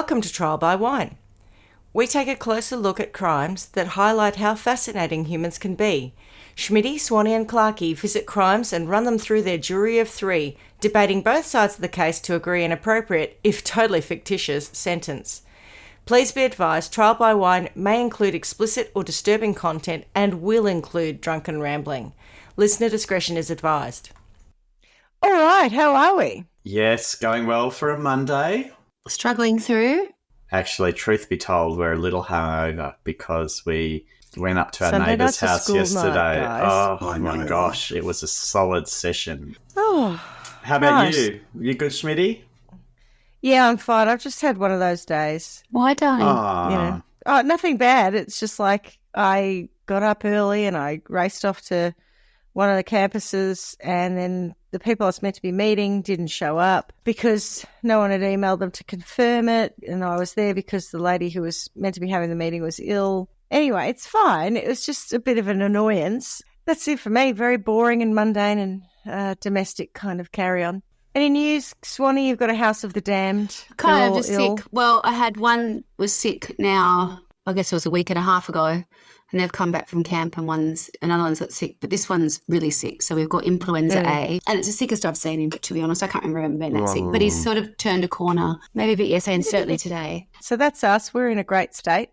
Welcome to Trial by Wine. We take a closer look at crimes that highlight how fascinating humans can be. Schmitty, Swanee and Clarky visit crimes and run them through their jury of three, debating both sides of the case to agree an appropriate, if totally fictitious, sentence. Please be advised, Trial by Wine may include explicit or disturbing content and will include drunken rambling. Listener discretion is advised. All right, how are we? Yes, going well for a Monday. Struggling through? Actually, truth be told, we're a little hungover because we went up to our Sunday neighbour's night's a house school night, yesterday. guys. Oh my gosh, it was a solid session. Oh, How about nice. you? You good, Schmitty? Yeah, I'm fine. I've just had one of those days. Why don't? Oh, Nothing bad. It's just like I got up early and I raced off to one of the campuses, and then the people I was meant to be meeting didn't show up because no one had emailed them to confirm it, and I was there because the lady who was meant to be having the meeting was ill. Anyway, it's fine. It was just a bit of an annoyance. That's it for me. Very boring and mundane and domestic kind of carry-on. Any news, Swanee? You've got a House of the Damned. Kind They're of all just ill. sick. Well, I had one was sick now, I guess it was a week and a half ago, and they've come back from camp and another one's got sick, but this one's really sick. So we've got influenza A, and it's the sickest I've seen him, to be honest. I can't remember him being that sick, but he's sort of turned a corner. Maybe a bit yesterday and certainly today. So that's us. We're in a great state.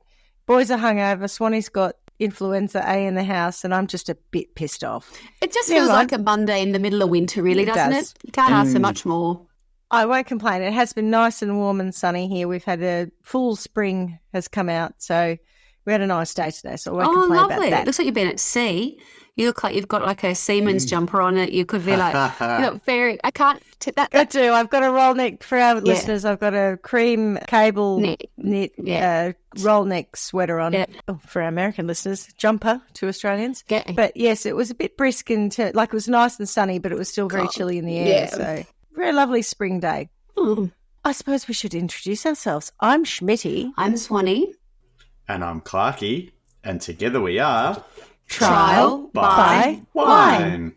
Boys are hungover. Swanee's got influenza A in the house, and I'm just a bit pissed off. It just Never feels mind. like a Monday in the middle of winter, really, It doesn't does. it? You can't ask for much more. I won't complain. It has been nice and warm and sunny here. We've had a full spring has come out, so we had a nice day today, so I won't complain Lovely. about It that. looks like you've been at sea. You look like you've got like a seaman's jumper on it. You could be like, you look very, I can't, I do. I've got a roll neck, for our listeners, I've got a cream cable knit roll neck sweater on. Yeah. Oh, for our American listeners, jumper to Australians. Yeah. But yes, it was a bit brisk and like it was nice and sunny, but it was still very chilly in the air. Yeah. So very lovely spring day. Mm. I suppose we should introduce ourselves. I'm Schmitty. I'm Swanee. and I'm Clarky, and together we are Trial by by Wine.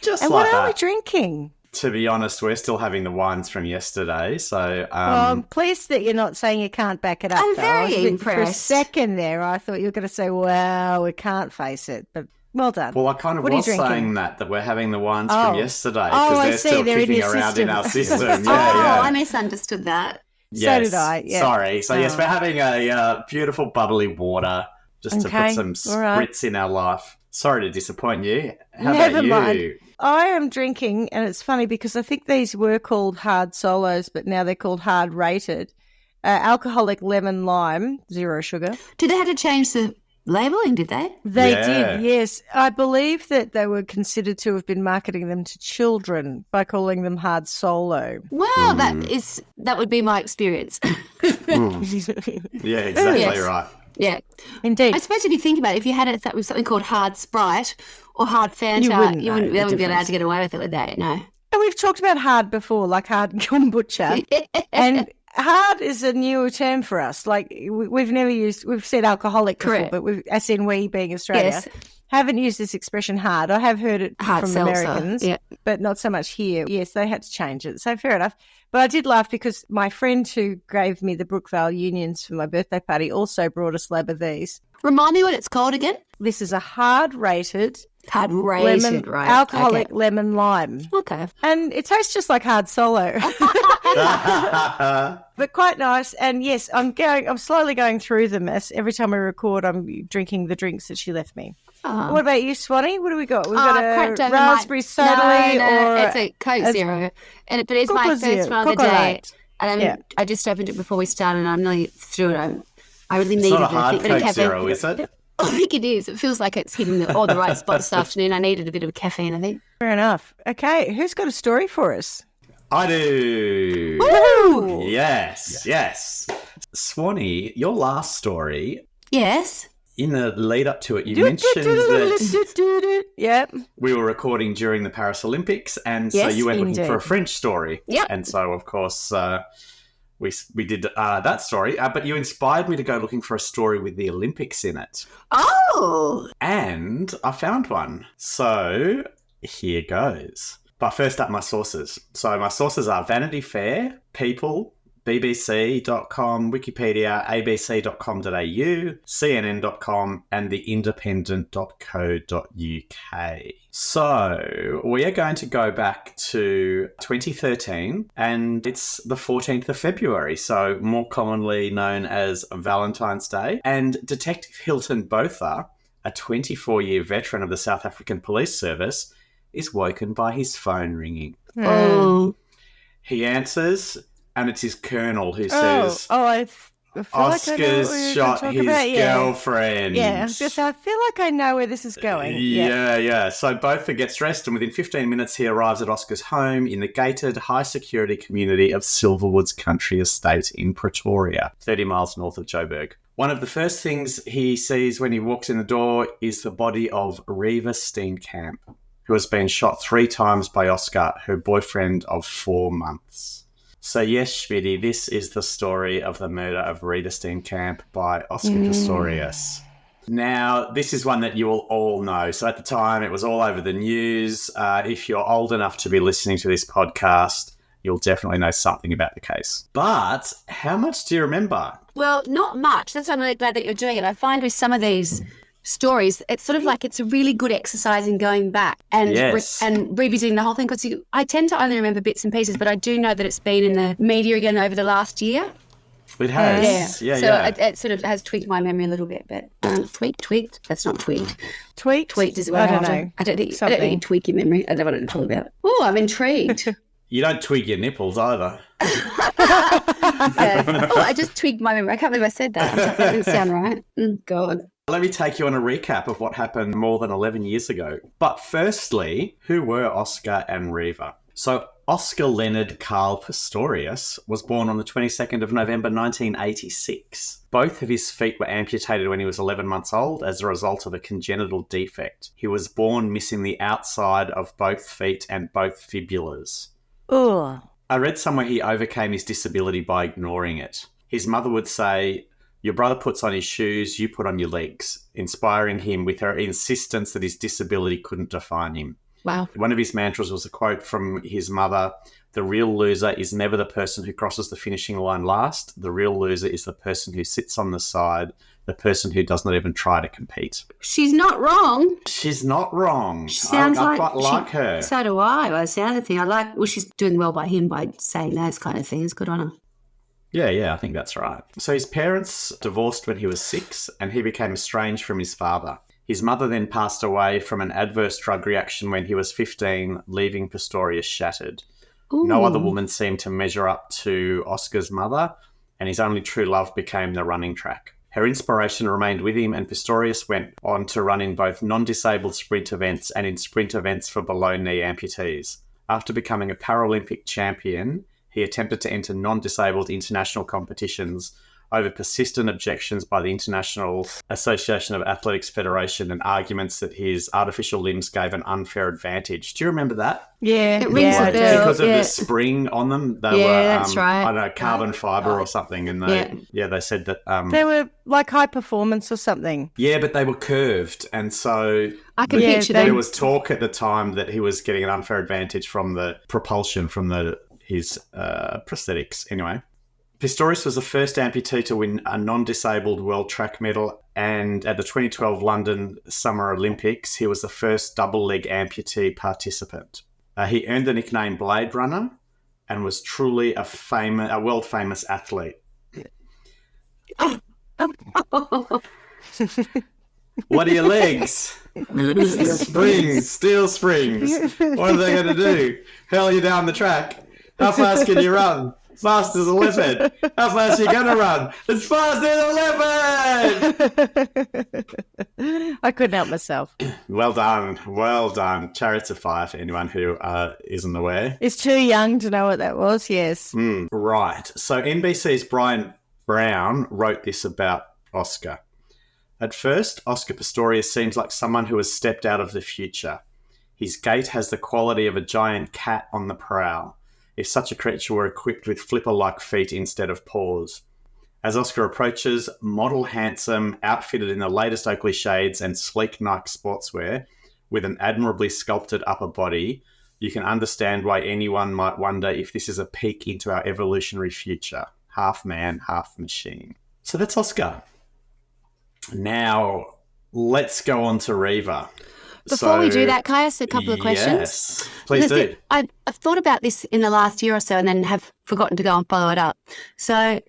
Just And like what are we that. drinking? To be honest, we're still having the wines from yesterday, so Well, I'm pleased that you're not saying you can't back it up. I'm though. very I was a bit- impressed. For a second there, I thought you were going to say, well, we can't face it. But well done. well, I kind of What are you was drinking? saying that we're having the wines Oh. from yesterday Oh, because I they're see. still They're in kicking your around in system. our system. I Yeah. misunderstood that. Yes. did I, yeah. Sorry. So, yes, Oh. we're having a beautiful bubbly water just to Okay, put some all right. spritz in our life. Sorry to disappoint you. How Never about you? mind. I am drinking, and it's funny because I think these were called hard solos, but now they're called hard rated. Alcoholic lemon lime, 0 sugar. Did they have to change the labelling, did they? They Yeah. did, yes. I believe that they were considered to have been marketing them to children by calling them hard solo. Well, that would be my experience. Yeah, exactly Yes. right. Yeah. Indeed. I suppose if you think about it, if you had it that was something called hard Sprite or hard Fanta, You wouldn't they know the wouldn't be allowed difference. to get away with it, would they? No. And we've talked about hard before, like hard kombucha. And hard is a newer term for us. Like we've never used, we've said alcoholic Correct. before, but as in we being Australia, Yes. haven't used this expression hard. I have heard it Hard from seltzer, Americans, yeah. but not so much here. Yes, they had to change it. So fair enough. But I did laugh because my friend who gave me the Brookvale Unions for my birthday party also brought a slab of these. Remind me what it's called again? This is a hard rated Hard rated, lemon, right? alcoholic lemon lime. Okay. And it tastes just like hard solo. But quite nice. And yes, I'm slowly going through them as every time I record I'm drinking the drinks that she left me. Oh. What about you, Swanee? What do we got? We've I've got cracked a open raspberry soda no, or it's a Coke Zero. But it's my Coca first Zero, one of the Coca day. Light. And Yeah. I just opened it before we started and I'm nearly through it. I really It's needed not a hard bit of Coke caffeine. Zero, is it? I think it is. It feels like it's hitting all the right spots this afternoon. I needed a bit of caffeine, I think. Fair enough. Okay, who's got a story for us? I do. Woo! Yes. Swanee, your last story, Yes. in the lead up to it, you mentioned that Yep. we were recording during the Paris Olympics, and so Yes, you went looking for indeed. a French story. Yep. And so, of course, we did that story, but you inspired me to go looking for a story with the Olympics in it. Oh. And I found one. So here goes. But first up, my sources. So my sources are Vanity Fair, People, BBC.com, Wikipedia, abc.com.au, cnn.com, and theindependent.co.uk. So we are going to go back to 2013, and it's the 14th of February, so more commonly known as Valentine's Day. And Detective Hilton Botha, a 24-year veteran of the South African Police Service, is woken by his phone ringing. Oh. He answers, and it's his colonel who says, I feel Oscar's like I know what you're shot gonna his talk about. Yeah. girlfriend. Yeah, I was gonna say, I feel like I know where this is going. Yeah. So Botha gets dressed, and within 15 minutes, he arrives at Oscar's home in the gated, high-security community of Silverwoods Country Estate in Pretoria, 30 miles north of Joburg. One of the first things he sees when he walks in the door is the body of Reva Steenkamp, who has been shot 3 times by Oscar, her boyfriend of 4 months. So yes, Schmitty, this is the story of the murder of Rita Steenkamp by Oscar Pistorius. Now, this is one that you will all know. So at the time, it was all over the news. If you're old enough to be listening to this podcast, you'll definitely know something about the case. But how much do you remember? Well, not much. That's why I'm really glad that you're doing it. I find with some of these stories, it's sort of like it's a really good exercise in going back and and revisiting the whole thing, because I tend to only remember bits and pieces, but I do know that it's been in the media again over the last year. It has. Yeah. It sort of has tweaked my memory a little bit, but tweaked. That's not tweaked. Tweaked is what I don't know. I don't think you tweak your memory. I don't want to talk about it. Oh, I'm intrigued. You don't twig your nipples either. I just twigged my memory. I can't believe I said that. That didn't sound right. God. Let me take you on a recap of what happened more than 11 years ago. But firstly, who were Oscar and Reva? So Oscar Leonard Carl Pistorius was born on the 22nd of November 1986. Both of his feet were amputated when he was 11 months old as a result of a congenital defect. He was born missing the outside of both feet and both fibulas. Ugh. I read somewhere he overcame his disability by ignoring it. His mother would say, "Your brother puts on his shoes, you put on your legs," inspiring him with her insistence that his disability couldn't define him. Wow. One of his mantras was a quote from his mother: "The real loser is never the person who crosses the finishing line last. The real loser is the person who sits on the side, the person who does not even try to compete." She's not wrong. She's not wrong. She sounds I quite like her. So do I. By the sound of the thing, she's doing well by him by saying those kind of things. Good on her. Yeah, I think that's right. So his parents divorced when he was 6, and he became estranged from his father. His mother then passed away from an adverse drug reaction when he was 15, leaving Pistorius shattered. Ooh. No other woman seemed to measure up to Oscar's mother, and his only true love became the running track. Her inspiration remained with him, and Pistorius went on to run in both non-disabled sprint events and in sprint events for below-knee amputees. After becoming a Paralympic champion, he attempted to enter non-disabled international competitions over persistent objections by the International Association of Athletics Federation and arguments that his artificial limbs gave an unfair advantage. Do you remember that? Yeah. It rings a bell. Because of the spring on them, they were, that's right. I don't know, carbon fibre or something. And they said that... they were like high performance or something. Yeah, but they were curved. And so... I can picture them. There was talk at the time that he was getting an unfair advantage from the propulsion from his prosthetics. Anyway, Pistorius was the first amputee to win a non-disabled world track medal, and at the 2012 London Summer Olympics, he was the first double-leg amputee participant. He earned the nickname Blade Runner and was truly a world-famous athlete. What are your legs? Steel springs. What are they going to do? Hurl you down the track? How fast can you run? Fast as a leopard. How fast are you going to run? As fast as a leopard! I couldn't help myself. Well done. Chariots of Fire for anyone who isn't aware. It's too young to know what that was, yes. Right. So NBC's Brian Brown wrote this about Oscar. At first, Oscar Pistorius seems like someone who has stepped out of the future. His gait has the quality of a giant cat on the prowl, if such a creature were equipped with flipper-like feet instead of paws. As Oscar approaches, model handsome, outfitted in the latest Oakley shades and sleek Nike sportswear, with an admirably sculpted upper body, you can understand why anyone might wonder if this is a peek into our evolutionary future. half man, half machine. So that's Oscar. Now, let's go on to Reva. Before we do that, can I ask a couple of questions? Yes, please do. I've thought about this in the last year or so and then have forgotten to go and follow it up. So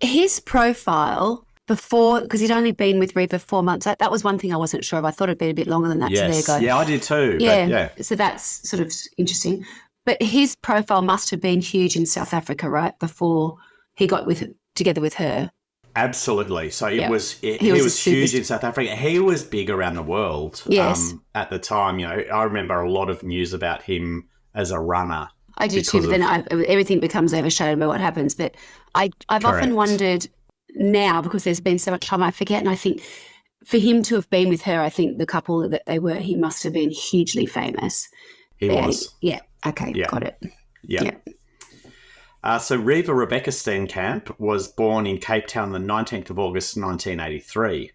his profile before, because he'd only been with Reva 4 months, that was one thing I wasn't sure of. I thought it'd been a bit longer than that. Yes. So there you go. Yeah, I did too. Yeah. But yeah. So that's sort of interesting. But his profile must have been huge in South Africa, right, before he got together with her. Absolutely. So he was was huge in South Africa. He was big around the world. Yes. At the time, I remember a lot of news about him as a runner. I do too, but then everything becomes overshadowed by what happens. But I've often wondered now, because there's been so much time, I forget, and I think for him to have been with her, I think the couple that they were, he must have been hugely famous. He was. Yeah. Okay. Yeah. Got it. Yeah. So Reva Rebecca Steenkamp was born in Cape Town the 19th of August 1983.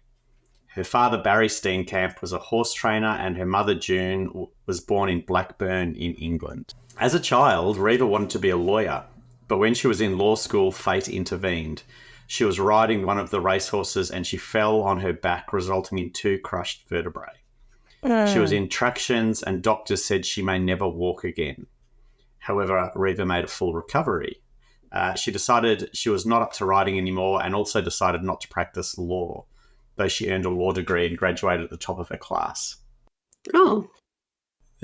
Her father, Barry Steenkamp, was a horse trainer, and her mother, June, was born in Blackburn in England. As a child, Reva wanted to be a lawyer, but when she was in law school, fate intervened. She was riding one of the racehorses and she fell on her back, resulting in 2 crushed vertebrae. She was in tractions and doctors said she may never walk again. However, Reva made a full recovery. She decided she was not up to riding anymore and also decided not to practice law, though she earned a law degree and graduated at the top of her class. Oh.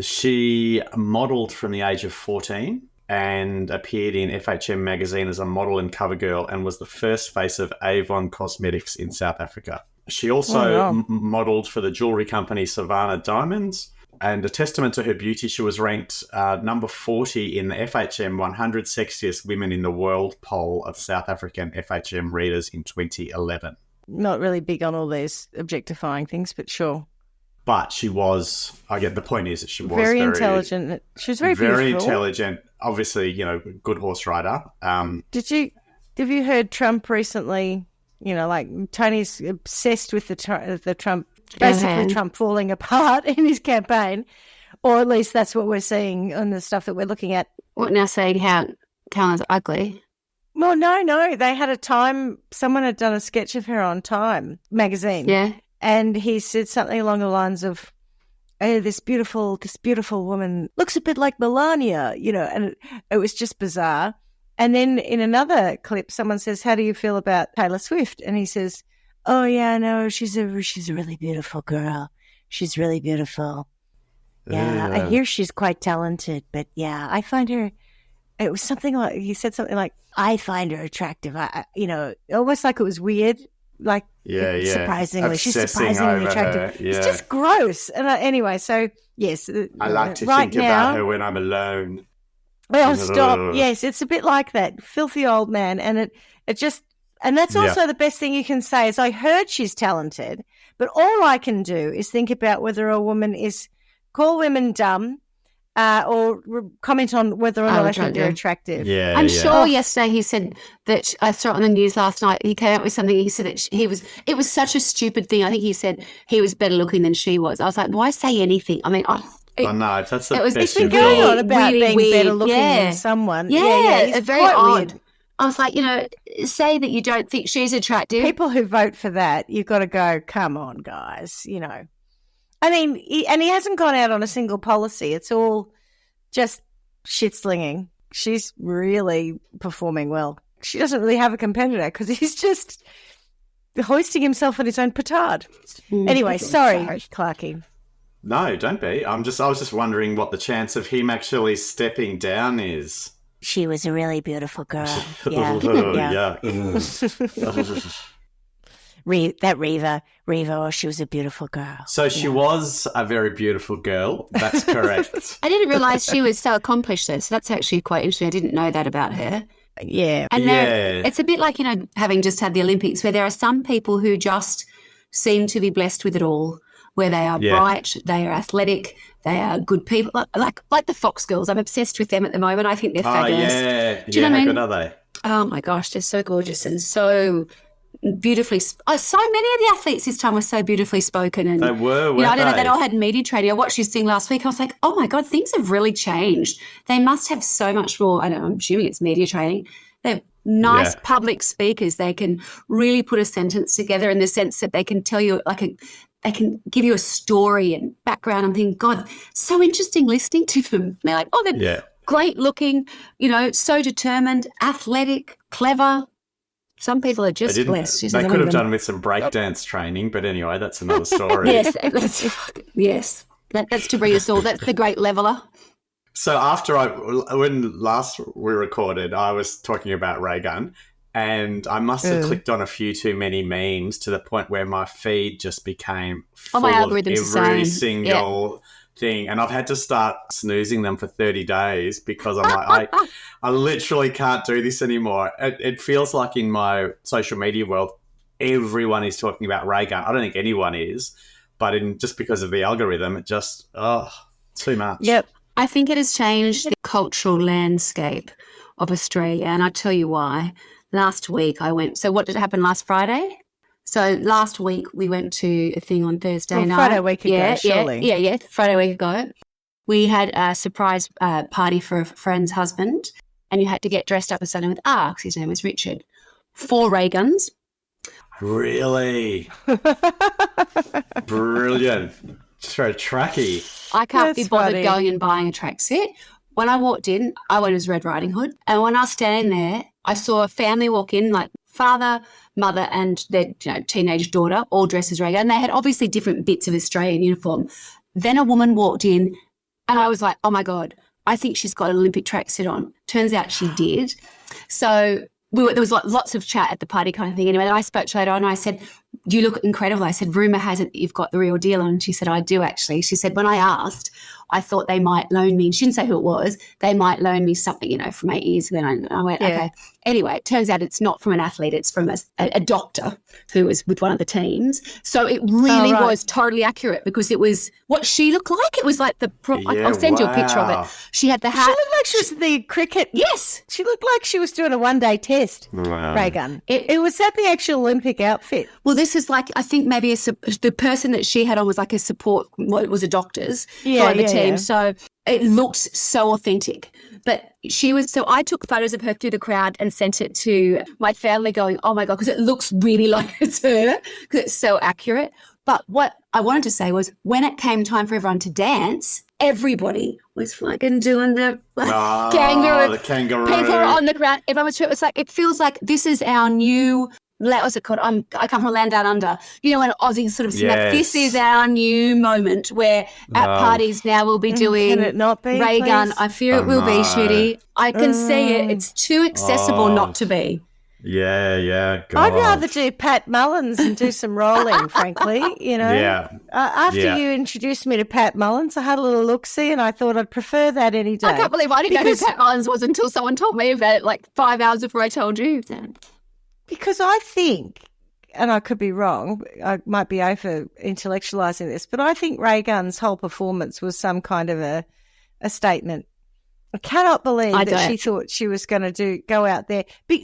She modelled from the age of 14 and appeared in FHM magazine as a model and cover girl and was the first face of Avon Cosmetics in South Africa. She also modelled for the jewellery company Savannah Diamonds. And a testament to her beauty, she was ranked number 40 in the FHM 100 Sexiest Women in the World poll of South African FHM readers in 2011. Not really big on all these objectifying things, but sure. But she was, the point is that she was very intelligent. She was very beautiful. Very intelligent. Obviously, good horse rider. Have you heard Trump recently, like Tony's obsessed with the Trump, basically Trump falling apart in his campaign, or at least that's what we're seeing on the stuff that we're looking at. What, now saying how Caroline's ugly? Well, no. They had a Time, someone had done a sketch of her on Time magazine. Yeah. And he said something along the lines of, "Oh, this beautiful woman looks a bit like Melania," and it was just bizarre. And then in another clip, someone says, "How do you feel about Taylor Swift?" And he says, "Oh yeah, no, she's a really beautiful girl. She's really beautiful. Yeah, I hear she's quite talented, but yeah, I find her." It was something like, he said something like, "I find her attractive." Almost like it was weird. Like, surprisingly, she's surprisingly attractive. Yeah. It's just gross. And anyway, so yes, I like to right think now, about her when I'm alone. Well, stop. Yes, it's a bit like that filthy old man, and it just, and that's also the best thing you can say is, I heard she's talented, but all I can do is think about whether a woman call women dumb. Or comment on whether or not I think they're attractive. Yeah, I'm sure yesterday he said that, I saw it on the news last night, he came up with something, he said that it was such a stupid thing. I think he said he was better looking than she was. I was like, why say anything? I mean, I know, that's the best it's been going on about really being weird. better looking than someone. Yeah, it's very quite odd. weird. I was like, say that you don't think she's attractive. People who vote for that, you've got to go, come on, guys, I mean, he hasn't gone out on a single policy. It's all just shit slinging. She's really performing well. She doesn't really have a competitor because he's just hoisting himself on his own petard. Anyway, sorry, Clarky. No, don't be. I was just wondering what the chance of him actually stepping down is. She was a really beautiful girl. Yeah. That Reva, she was a beautiful girl. So she was a very beautiful girl. That's correct. I didn't realise she was so accomplished though, so that's actually quite interesting. I didn't know that about her. Yeah. And it's a bit like, having just had the Olympics, where there are some people who just seem to be blessed with it all, where they are bright, they are athletic, they are good people, like the Fox girls. I'm obsessed with them at the moment. I think they're fabulous. Do you know what I mean? How good are they? Oh my gosh, they're so gorgeous and so beautifully. So many of the athletes this time were so beautifully spoken, and they were. I don't know. They all had media training. I watched this thing last week. I was like, oh my god, things have really changed. They must have so much more. I'm assuming it's media training. They've nice public speakers. They can really put a sentence together in the sense that they can tell you they can give you a story and background. I'm thinking, God, so interesting listening to them. They're like, oh, they're great looking, so determined, athletic, clever. Some people are just blessed. They could have done with some breakdance training, but anyway, that's another story. Yes, that's to bring us all. That's the great leveler. So when last we recorded, I was talking about ray gun, and I must have clicked on a few too many memes to the point where my feed just became full of every single thing, and I've had to start snoozing them for 30 days because I'm like, I literally can't do this anymore. It feels like in my social media world, everyone is talking about ray gun. I don't think anyone is, but just because of the algorithm, it just, too much. Yep. I think it has changed the cultural landscape of Australia, and I'll tell you why. Last week so what did happen last Friday? So last week we went to a thing on Thursday night. Friday week ago, surely. Yeah, Friday week ago. We had a surprise party for a friend's husband, and you had to get dressed up as something with R, because his name was Richard. 4 ray guns. Really? Brilliant. Just very tracky. I can't be bothered going and buying a tracksuit. When I walked in, I went as Red Riding Hood. And when I was standing there, I saw a family walk in, like father, mother, and their teenage daughter, all dressed as ray gun. And they had obviously different bits of Australian uniform. Then a woman walked in, and I was like, oh, my God, I think she's got an Olympic tracksuit on. Turns out she did. So there was lots of chat at the party kind of thing. Anyway, I spoke to her later on, and I said, you look incredible. I said, rumour has it you've got the real deal on. And she said, I do actually. She said, when I asked, I thought they might loan me, and she didn't say who it was, they might loan me something, for my ears. And then I went, okay. Anyway, it turns out it's not from an athlete, it's from a doctor who was with one of the teams. So it really was totally accurate, because it was what she looked like. It was like I'll send you a picture of it. She had the hat. She looked like she was at the cricket. Yes. She looked like she was doing a one-day test. Wow. Ray gun. It was at the actual Olympic outfit. Well, this is like, I think maybe the person that she had on was like a support, it was a doctor's guy on the team. Yeah. So it looked so authentic. But so I took photos of her through the crowd and sent it to my family going, oh, my God, because it looks really like it's her, because it's so accurate. But what I wanted to say was, when it came time for everyone to dance, everybody was fucking doing the kangaroo. The kangaroo. People were on the ground. Everyone was, it feels like this is our new, what's it called? I come from a land down under. When Aussies sort of snap, this is our new moment where at parties now we'll be doing Can it not be, ray gun. please? I fear it will be, Shitty. I can see it. It's too accessible not to be. Yeah. God. I'd rather do Pat Mullins and do some rolling, frankly, Yeah. After you introduced me to Pat Mullins, I had a little look-see, and I thought I'd prefer that any day. I can't believe I didn't know who Pat Mullins was until someone told me about it like 5 hours before I told you. Because I think, and I could be wrong, I might be over-intellectualising this, but I think Ray Gunn's whole performance was some kind of a statement. I cannot believe that she thought she was going to go out there. But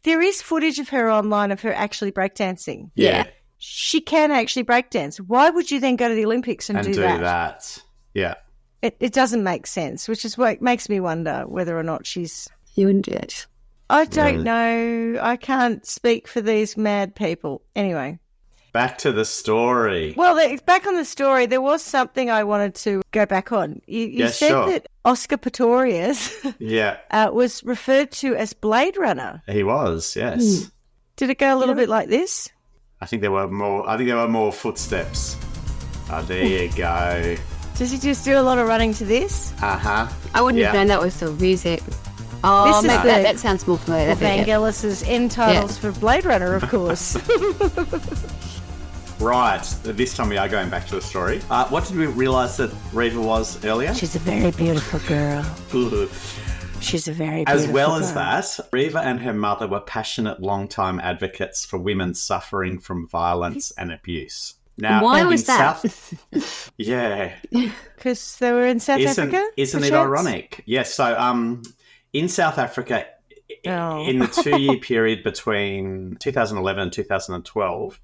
there is footage of her online of her actually breakdancing. Yeah. She can actually breakdance. Why would you then go to the Olympics and do that? Yeah. It doesn't make sense, which is what makes me wonder whether or not she's... You wouldn't do it. I don't know. I can't speak for these mad people. Anyway. Back to the story. Well, back on the story, there was something I wanted to go back on. You said that Oscar Pistorius was referred to as Blade Runner. He was, yes. Did it go a little bit like this? I think there were more footsteps. Oh, there you go. Does he just do a lot of running to this? Uh-huh. I wouldn't have known that was the music. Oh, this is that sounds more familiar. Vangelis's end titles for Blade Runner, of course. Right, this time we are going back to the story. What did we realise that Reva was earlier? She's a very beautiful girl. She's a very beautiful As well as girl. that, Reva and her mother were passionate long-time advocates for women suffering from violence and abuse. Now, why was that? Because they were in South Africa? Isn't it ironic? Yes, so in South Africa, in the 2-year period between 2011 and 2012,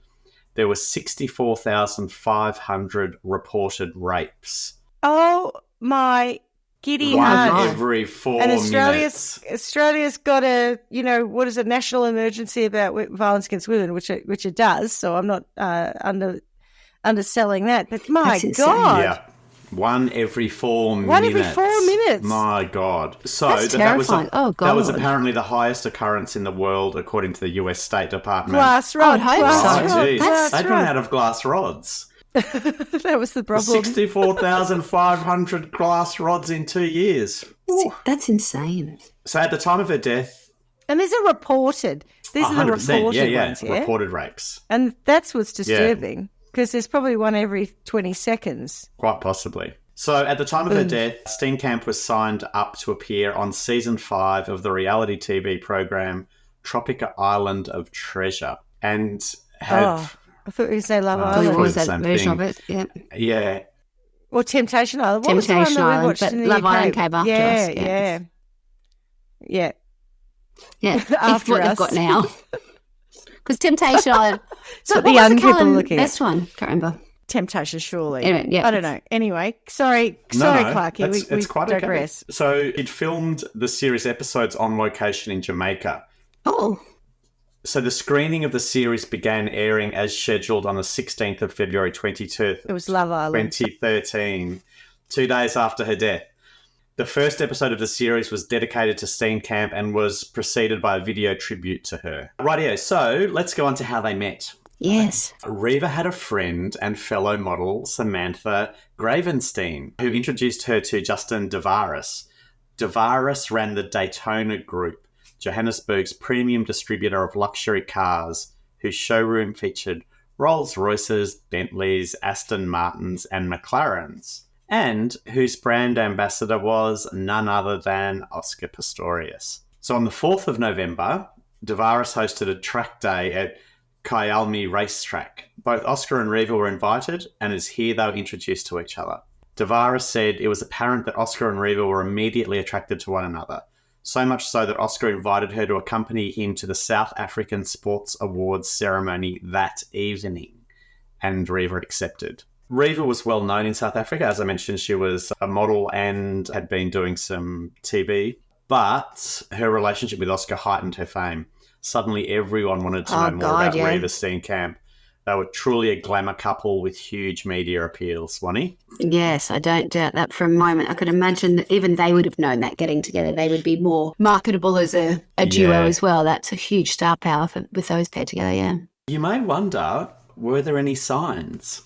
there were 64,500 reported rapes. Oh, my Giddy One aunt. every 4 And minutes. Australia's got a, what is a national emergency about violence against women, which it does. So I'm not underselling that. But my That's insane. God. Yeah. One every 4 minutes. One every 4 minutes. My God. So That's terrifying. That God. was apparently the highest occurrence in the world, according to the US State Department. Glass rod. I would hope glass so. rod, Geez. glass They've rod. run out of glass rods. That was the problem. 64,500 glass rods in 2 years. That's insane. So at the time of her death, And these are reported. These are the 100%, reported ones, yeah? reported rapes. And that's what's disturbing, because there's probably one every 20 seconds. Quite possibly. So at the time of her death, Steenkamp was signed up to appear on season 5 of the reality TV program Tropica Island of Treasure, and had I thought you were going to say Love Oh, Island. probably was the that same version thing. of it? Yeah. yeah. Or Temptation Island. What was the Temptation one that we Island, watched but in the Love UK? Island came after yeah, us, yeah. Yeah. Yeah. It's After what us. they've got now. Because Temptation Island. It's what the young people are looking at. Best one. Can't remember. Temptation, surely. Anyway, yeah. I don't know. Anyway, sorry, No, Clarky. We it's quite digress. okay. So it filmed the series episodes on location in Jamaica. Oh. So the screening of the series began airing as scheduled on the 16th of February 22, It was Love Island. 2013, 2 days after her death. The first episode of the series was dedicated to Steenkamp and was preceded by a video tribute to her. Rightio, so let's go on to how they met. Yes. Reva had a friend and fellow model, Samantha Gravenstein, who introduced her to Justin Devaris. Devaris ran the Daytona Group, Johannesburg's premium distributor of luxury cars, whose showroom featured Rolls-Royces, Bentleys, Aston Martins and McLarens, and whose brand ambassador was none other than Oscar Pistorius. So on the 4th of November, Devaris hosted a track day at Kyalmi Racetrack. Both Oscar and Reva were invited, and it's here they were introduced to each other. Devaris said it was apparent that Oscar and Reva were immediately attracted to one another, so much so that Oscar invited her to accompany him to the South African Sports Awards ceremony that evening, and Reva accepted. Reva was well known in South Africa. As I mentioned, she was a model and had been doing some TV, but her relationship with Oscar heightened her fame. Suddenly everyone wanted to know more about Reva Steenkamp. They were truly a glamour couple with huge media appeal, Swanee. Yes, I don't doubt that for a moment. I could imagine that even they would have known that getting together. They would be more marketable as a duo as well. That's a huge star power with those paired together, yeah. You may wonder, were there any signs?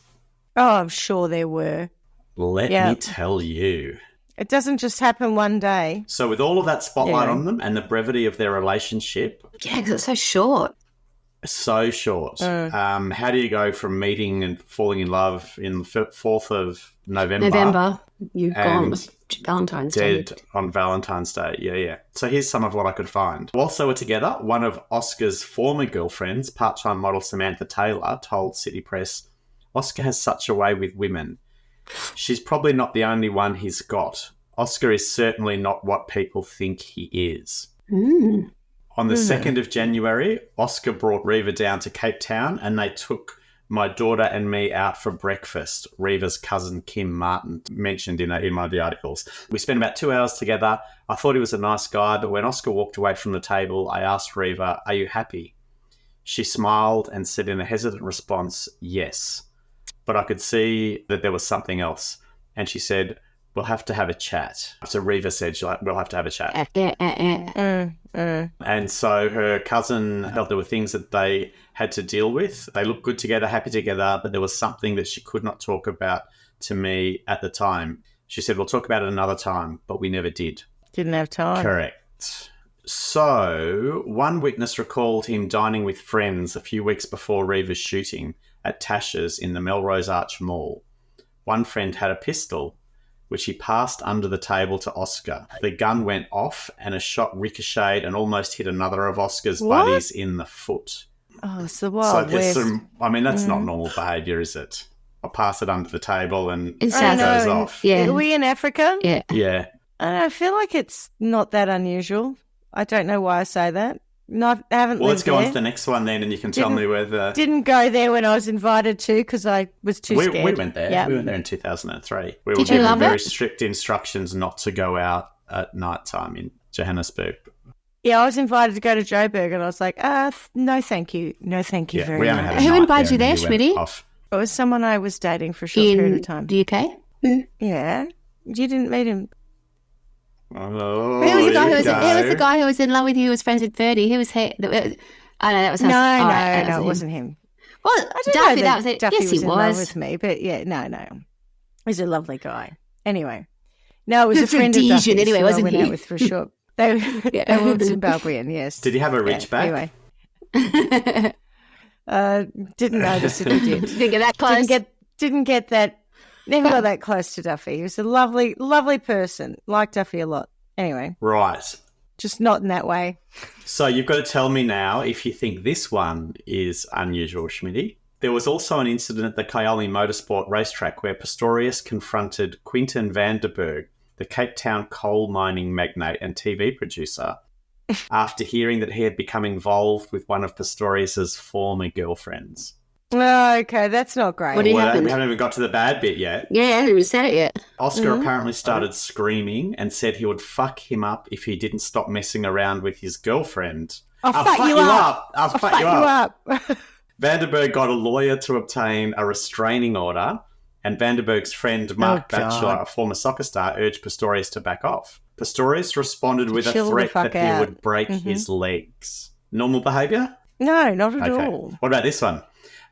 Oh, I'm sure there were. Let me tell you. It doesn't just happen one day. So with all of that spotlight on them and the brevity of their relationship... Yeah, because it's so short. So short. How do you go from meeting and falling in love in the 4th of November? You've gone Valentine's Day. Dead on Valentine's Day. Yeah. So here's some of what I could find. Whilst they were together, one of Oscar's former girlfriends, part-time model Samantha Taylor, told City Press, Oscar has such a way with women. She's probably not the only one he's got. Oscar is certainly not what people think he is. Mm. On the 2nd of January, Oscar brought Reva down to Cape Town and they took my daughter and me out for breakfast, Reva's cousin Kim Martin mentioned in one of the articles. We spent about 2 hours together. I thought he was a nice guy, but when Oscar walked away from the table, I asked Reva, are you happy? She smiled and said in a hesitant response, yes. But I could see that there was something else. And she said, we'll have to have a chat. So Reva said, we'll have to have a chat. And so her cousin felt there were things that they had to deal with. They looked good together, happy together, but there was something that she could not talk about to me at the time. She said, we'll talk about it another time, but we never did. Didn't have time. Correct. So one witness recalled him dining with friends a few weeks before Reva's shooting at Tasha's in the Melrose Arch Mall. One friend had a pistol, which he passed under the table to Oscar. The gun went off and a shot ricocheted and almost hit another of Oscar's buddies in the foot. Oh, it's the Wild West. That's not normal behaviour, is it? I'll pass it under the table and it South goes off. Yeah. Are we in Africa? Yeah. Yeah. I feel like it's not that unusual. I don't know why I say that. I haven't Well, let's lived go on there. to the next one then, and you can tell me whether... Didn't go there when I was invited to because I was too scared. We went there. Yep. We went there in 2003. We were Did you given love very it? strict instructions not to go out at night time in Johannesburg. Yeah, I was invited to go to Joburg and I was like, no, thank you. No, thank you very we only much. had a Who night invited you and there, then went Schmitty? off. It was someone I was dating for a short period of time. the UK? Yeah. You didn't meet him. Oh, Who was the guy here who we was? go. Who was the guy who was in love with you? Who was friends with Birdie? Who was he? Oh no, that was No, us. it wasn't him. Well, I don't Duffy, know that was it. Duffy Yes, he in love was. with me, but yeah, no. He's a lovely guy. Anyway. No, it was a Good friend of Rhodesian Duffy's anyway, who wasn't I went he? out with for a short. They were Zimbabwean, yes. Did he have a rich back? Anyway. Didn't notice it, he did. Didn't get that close. Didn't get that. Never got that close to Duffy. He was a lovely, lovely person. Liked Duffy a lot. Anyway, Right. just not in that way. So you've got to tell me now if you think this one is unusual, Schmitty. There was also an incident at the Kyalami Motorsport racetrack where Pistorius confronted Quinton Vanderberg, the Cape Town coal mining magnate and TV producer, after hearing that he had become involved with one of Pistorius's former girlfriends. Oh, okay, that's not great. What did- Well, happened? we haven't even got to the bad bit yet. Yeah, I haven't even said it yet. Oscar apparently started screaming and said he would fuck him up if he didn't stop messing around with his girlfriend. I'll fuck you up. I'll I'll fuck you up. up. Vanderberg got a lawyer to obtain a restraining order, and Vanderberg's friend Mark God. Batchelor, a former soccer star, urged Pistorius to back off. Pistorius responded with a Chill the threat fuck that he out. would break his legs. Normal behaviour? No, not at Okay. all. What about this one?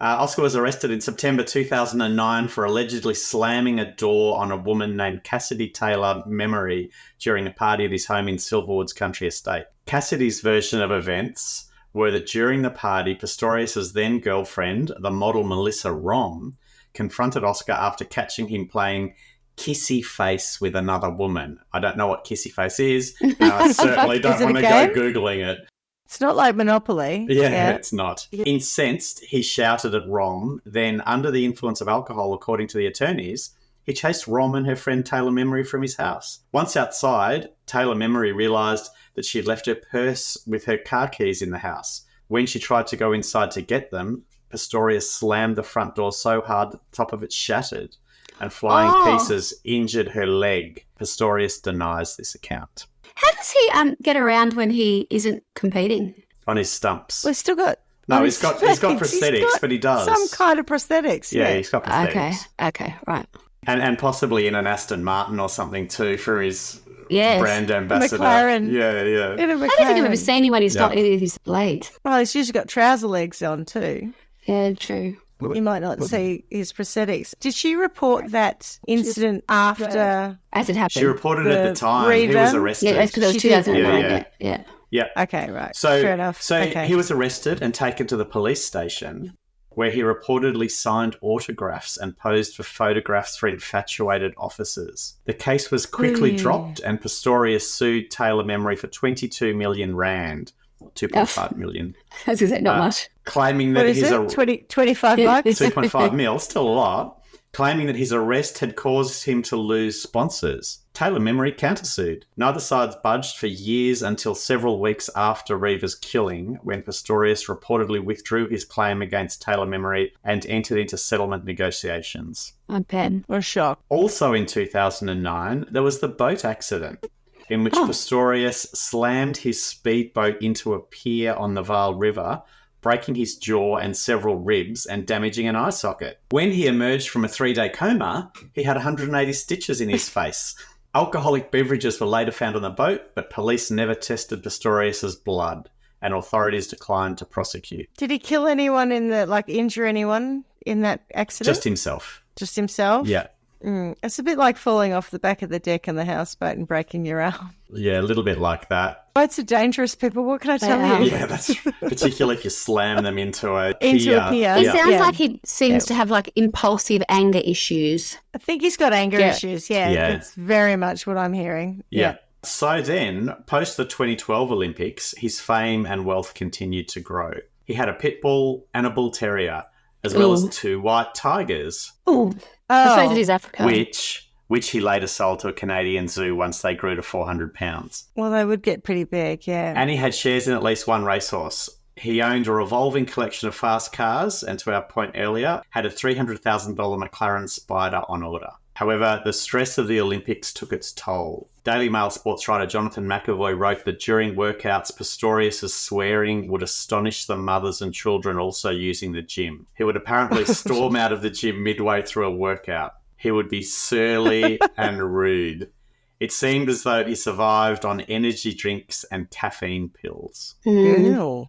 Oscar was arrested in September 2009 for allegedly slamming a door on a woman named Cassidy Taylor Memory during a party at his home in Silverwood's country estate. Cassidy's version of events were that during the party, Pistorius' then girlfriend, the model Melissa Rom, confronted Oscar after catching him playing kissy face with another woman. I don't know what kissy face is, and I certainly don't Is it a want to game? go Googling it. It's not like Monopoly. Yeah, it's not. Incensed, he shouted at Rom. Then, under the influence of alcohol, according to the attorneys, he chased Rom and her friend Taylor Memory from his house. Once outside, Taylor Memory realised that she had left her purse with her car keys in the house. When she tried to go inside to get them, Pistorius slammed the front door so hard that the top of it shattered, and flying pieces injured her leg. Pistorius denies this account. How does he get around when he isn't competing? On his stumps. We've still got. No, he's got prosthetics, He's got but he does. some kind of prosthetics. Yeah, Yeah, he's got prosthetics. Okay, right. And possibly in an Aston Martin or something too for his Yes. brand ambassador. McLaren. Yeah. In a I don't think I've ever McLaren. seen anyone who's Yeah. not in his blade. Well, he's usually got trouser legs on too. Yeah, true. You might not see his prosthetics. Did she report that incident after? As it happened. She reported it at the The time. He was revamp? arrested. Yeah, that's because it was She did. 2009. Yeah. Yeah. Okay, right. So, Fair enough. So okay. he was arrested and taken to the police station where he reportedly signed autographs and posed for photographs for infatuated officers. The case was quickly dropped and Pistorius sued Taylor Memory for 22 million rand, 2.5 million, I was going to say, not much. claiming What that is his it? 25 Yeah. bucks? 2.5 mil, still a lot, claiming that his arrest had caused him to lose sponsors. Taylor Memory countersued. Neither side's budged for years until several weeks after Reeva's killing, when Pistorius reportedly withdrew his claim against Taylor Memory and entered into settlement negotiations. I bet. Or shock. Also in 2009, there was the boat accident in which Pistorius slammed his speedboat into a pier on the Vaal River, breaking his jaw and several ribs and damaging an eye socket. When he emerged from a 3-day coma, he had 180 stitches in his face. Alcoholic beverages were later found on the boat, but police never tested Pistorius's blood, and authorities declined to prosecute. Did he kill anyone injure anyone in that accident? Just himself. Just himself? Yeah. It's a bit like falling off the back of the deck on the houseboat and breaking your arm. Yeah, a little bit like that. Boats are dangerous, people. What can I tell are. you? Yeah, that's particularly if you slam them into a Into pier. a pier. He Yeah. sounds like he seems to have like impulsive anger issues. I think he's got anger Yeah. issues. Yeah, Yeah. that's very much what I'm hearing. Yeah. So then, post the 2012 Olympics, his fame and wealth continued to grow. He had a pit bull and a bull terrier, as well as 2 white tigers, Oh, I suppose it is Africa. which which he later sold to a Canadian zoo once they grew to 400 pounds. Well, they would get pretty big, yeah. And he had shares in at least one racehorse. He owned a revolving collection of fast cars and, to our point earlier, had a $300,000 McLaren Spider on order. However, the stress of the Olympics took its toll. Daily Mail sports writer Jonathan McAvoy wrote that during workouts, Pistorius' swearing would astonish the mothers and children also using the gym. He would apparently storm out of the gym midway through a workout. He would be surly and rude. It seemed as though he survived on energy drinks and caffeine pills. Ew.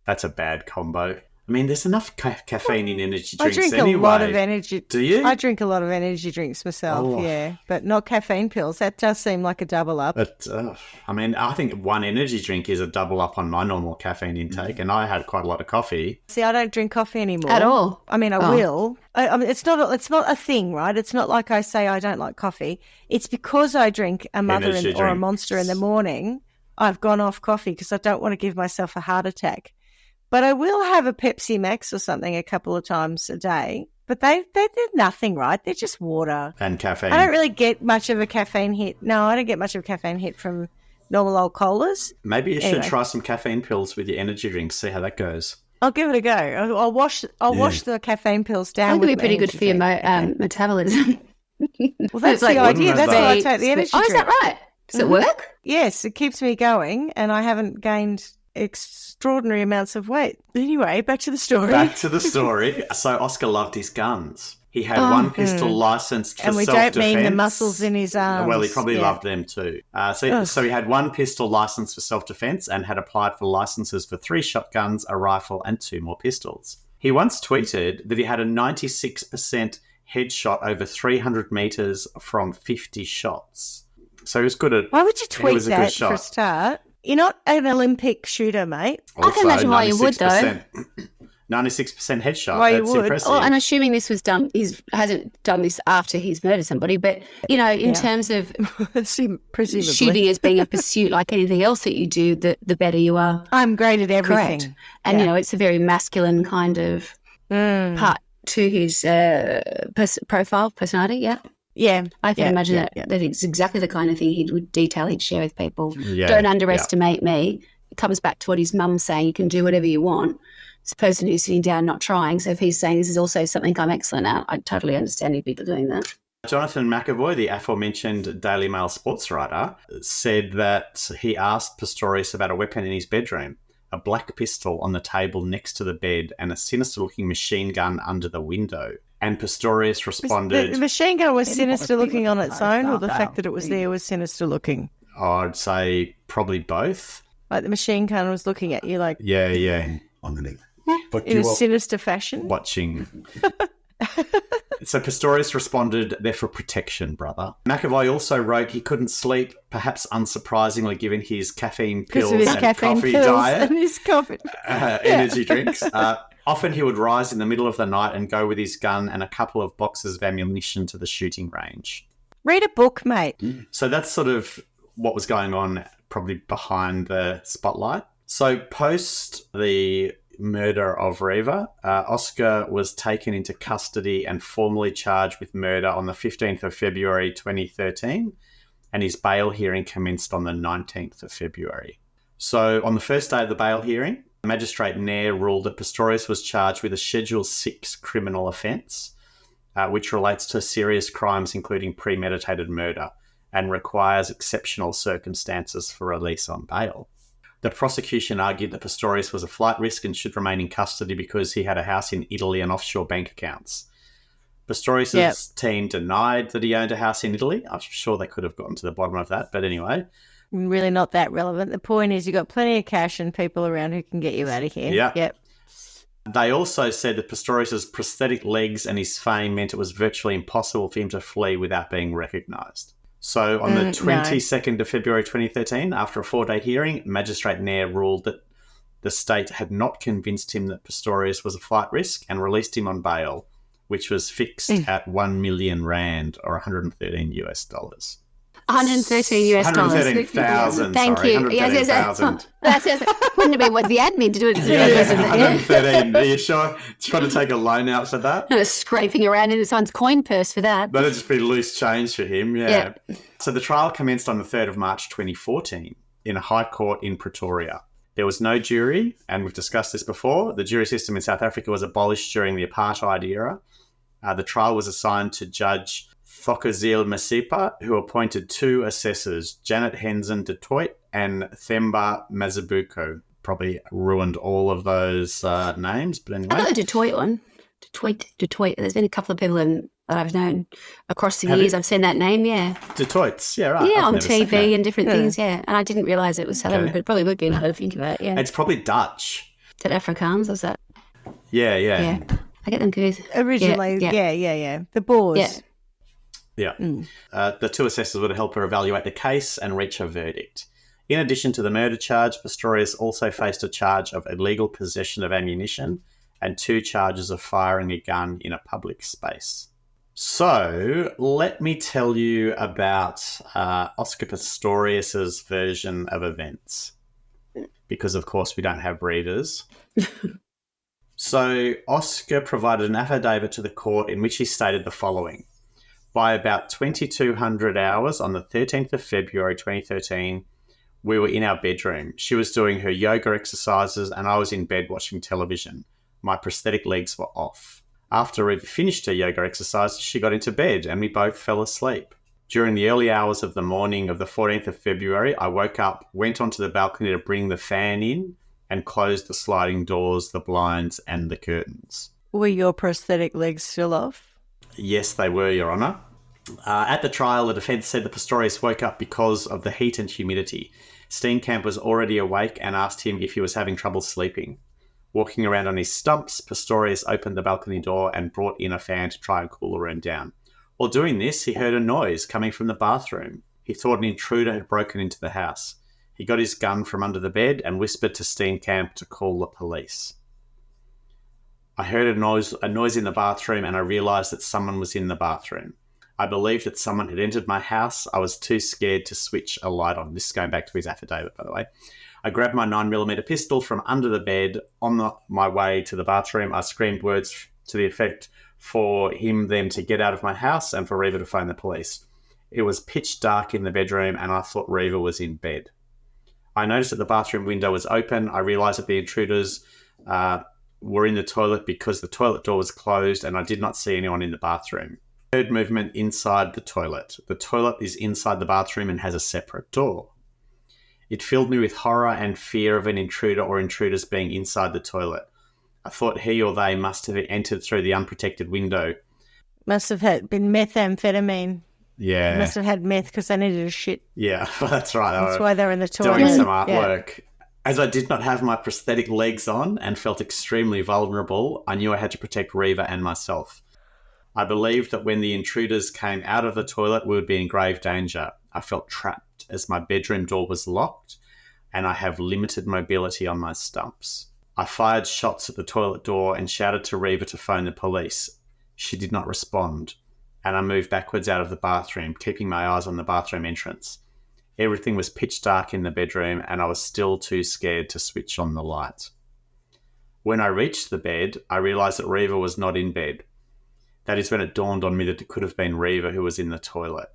That's a bad combo. I mean, there's enough caffeine in energy drinks I drink anyway. a lot of energy. Do you? I drink a lot of energy drinks myself, yeah, but not caffeine pills. That does seem like a double up. But, I mean, I think one energy drink is a double up on my normal caffeine intake, and I had quite a lot of coffee. See, I don't drink coffee anymore. At all? I mean, I will. I mean, it's not a thing, right? It's not like I say I don't like coffee. It's because I drink a Mother or a Monster in the morning, I've gone off coffee because I don't want to give myself a heart attack. But I will have a Pepsi Max or something a couple of times a day. But they're nothing, right? They're just water. And caffeine. I don't really get much of a caffeine hit. No, I don't get much of a caffeine hit from normal old colas. Maybe you should try some caffeine pills with your energy drinks, see how that goes. I'll give it a go. I'll wash the caffeine pills down. That would be pretty good for your metabolism. Well, that's the idea. That's why I take the energy drink. Is that right? Does it work? Yes, it keeps me going, and I haven't gained extraordinary amounts of weight. Anyway, back to the story. So Oscar loved his guns. He had one pistol licensed for self-defense. And we don't mean the muscles in his arms. Well, he probably loved them too. So he had one pistol licensed for self-defense and had applied for licenses for 3 shotguns, a rifle, and 2 more pistols. He once tweeted that he had a 96% headshot over 300 metres from 50 shots. So he was good at... Why would you tweet that for a start? You're not an Olympic shooter, mate. Also, I can imagine why you would, though. 96% headshot. Why That's impressive. Well, and assuming this was done, he hasn't done this after he's murdered somebody, but, you know, in terms of presumably shooting as being a pursuit like anything else that you do, the better you are. I'm great at everything. Correct. And, you know, it's a very masculine kind of part to his personality, yeah. Yeah. I can imagine that it's exactly the kind of thing he'd share with people. Yeah, Don't underestimate me. It comes back to what his mum's saying, you can do whatever you want. It's a person who's sitting down not trying. So if he's saying this is also something I'm excellent at, I totally understand people doing that. Jonathan McAvoy, the aforementioned Daily Mail sports writer, said that he asked Pistorius about a weapon in his bedroom, a black pistol on the table next to the bed and a sinister-looking machine gun under the window. And Pistorius responded... The machine gun was sinister-looking on its own, or the fact that it was there was sinister-looking? I'd say probably both. Like the machine gun was looking at you like... Yeah. Underneath. In a sinister fashion? Watching... So Pistorius responded, "They're for protection, brother." McAvoy also wrote he couldn't sleep, perhaps unsurprisingly given his caffeine pills and coffee diet, and his coffee. Energy drinks. Often he would rise in the middle of the night and go with his gun and a couple of boxes of ammunition to the shooting range. Read a book, mate. So that's sort of what was going on probably behind the spotlight. So post the murder of Reva, Oscar was taken into custody and formally charged with murder on the 15th of February 2013, and his bail hearing commenced on the 19th of February. So on the first day of the bail hearing, Magistrate Nair ruled that Pistorius was charged with a Schedule 6 criminal offence, which relates to serious crimes including premeditated murder and requires exceptional circumstances for release on bail. The prosecution argued that Pistorius was a flight risk and should remain in custody because he had a house in Italy and offshore bank accounts. Pistorius' team denied that he owned a house in Italy. I'm sure they could have gotten to the bottom of that, but anyway. Really not that relevant. The point is you've got plenty of cash and people around who can get you out of here. Yeah. Yep. They also said that Pistorius' prosthetic legs and his fame meant it was virtually impossible for him to flee without being recognised. So on the 22nd of February 2013, after a 4-day hearing, Magistrate Nair ruled that the state had not convinced him that Pistorius was a flight risk and released him on bail, which was fixed at 1 million rand or $113 US. $113 US. 113,000. Thank sorry, you. 113,000. That's wouldn't have been what the admin to do it. Yeah, 113. Are you sure? Trying to take a loan out for that? I was scraping around in someone's coin purse for that. That'd just be loose change for him, yeah. So the trial commenced on the 3rd of March 2014 in a high court in Pretoria. There was no jury, and we've discussed this before. The jury system in South Africa was abolished during the apartheid era. The trial was assigned to Judge Thokozile Masipa, who appointed 2 assessors, Janet Henson du Toit and Themba Mazibuko. Probably ruined all of those names, but anyway. I got the Detroit one. Detroit. There's been a couple of people that I've known across the years. I've seen that name, yeah. Du Toits, yeah, right. Yeah, on TV and different things, yeah. And I didn't realise it was South African, but it probably would be now that I think about it, yeah. It's probably Dutch. Is that Afrikaans or is that? Yeah. Yeah. I get them confused. Originally, yeah. The Boers. Yeah. The 2 assessors were to help her evaluate the case and reach a verdict. In addition to the murder charge, Pistorius also faced a charge of illegal possession of ammunition and 2 charges of firing a gun in a public space. So let me tell you about Oscar Pistorius's version of events, because of course we don't have readers. So Oscar provided an affidavit to the court in which he stated the following. By about 2200 hours on the 13th of February 2013, we were in our bedroom. She was doing her yoga exercises and I was in bed watching television. My prosthetic legs were off. After we finished her yoga exercise, she got into bed and we both fell asleep. During the early hours of the morning of the 14th of February, I woke up, went onto the balcony to bring the fan in and closed the sliding doors, the blinds and the curtains. Were your prosthetic legs still off? Yes, they were, Your Honour. At the trial, the defence said that Pistorius woke up because of the heat and humidity. Steenkamp was already awake and asked him if he was having trouble sleeping. Walking around on his stumps, Pistorius opened the balcony door and brought in a fan to try and cool the room down. While doing this, he heard a noise coming from the bathroom. He thought an intruder had broken into the house. He got his gun from under the bed and whispered to Steenkamp to call the police. I heard a noise in the bathroom and I realised that someone was in the bathroom. I believed that someone had entered my house. I was too scared to switch a light on. This is going back to his affidavit, by the way. I grabbed my 9mm pistol from under the bed. On my way to the bathroom, I screamed words to the effect for them to get out of my house and for Reva to phone the police. It was pitch dark in the bedroom and I thought Reva was in bed. I noticed that the bathroom window was open. I realised that the intruders were in the toilet because the toilet door was closed and I did not see anyone in the bathroom. I heard movement inside the toilet. The toilet is inside the bathroom and has a separate door. It filled me with horror and fear of an intruder or intruders being inside the toilet. I thought he or they must have entered through the unprotected window. Must have been methamphetamine. Yeah. Must have had meth because they needed a shit. Yeah, that's right. That's why they're in the toilet. Doing some artwork. Yeah. As I did not have my prosthetic legs on and felt extremely vulnerable, I knew I had to protect Reva and myself. I believed that when the intruders came out of the toilet, we would be in grave danger. I felt trapped as my bedroom door was locked and I have limited mobility on my stumps. I fired shots at the toilet door and shouted to Reva to phone the police. She did not respond, and I moved backwards out of the bathroom, keeping my eyes on the bathroom entrance. Everything was pitch dark in the bedroom and I was still too scared to switch on the light. When I reached the bed, I realised that Reva was not in bed. That is when it dawned on me that it could have been Reva who was in the toilet.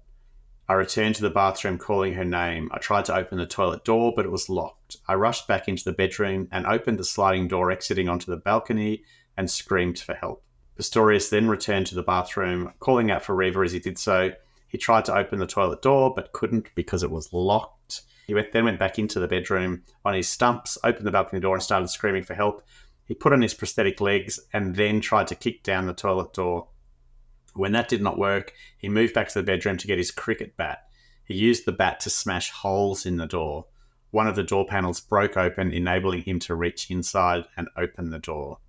I returned to the bathroom calling her name. I tried to open the toilet door, but it was locked. I rushed back into the bedroom and opened the sliding door exiting onto the balcony and screamed for help. Pistorius then returned to the bathroom, calling out for Reva as he did so. He tried to open the toilet door, but couldn't because it was locked. He then went back into the bedroom on his stumps, opened the balcony door and started screaming for help. He put on his prosthetic legs and then tried to kick down the toilet door. When that did not work, he moved back to the bedroom to get his cricket bat. He used the bat to smash holes in the door. One of the door panels broke open, enabling him to reach inside and open the door.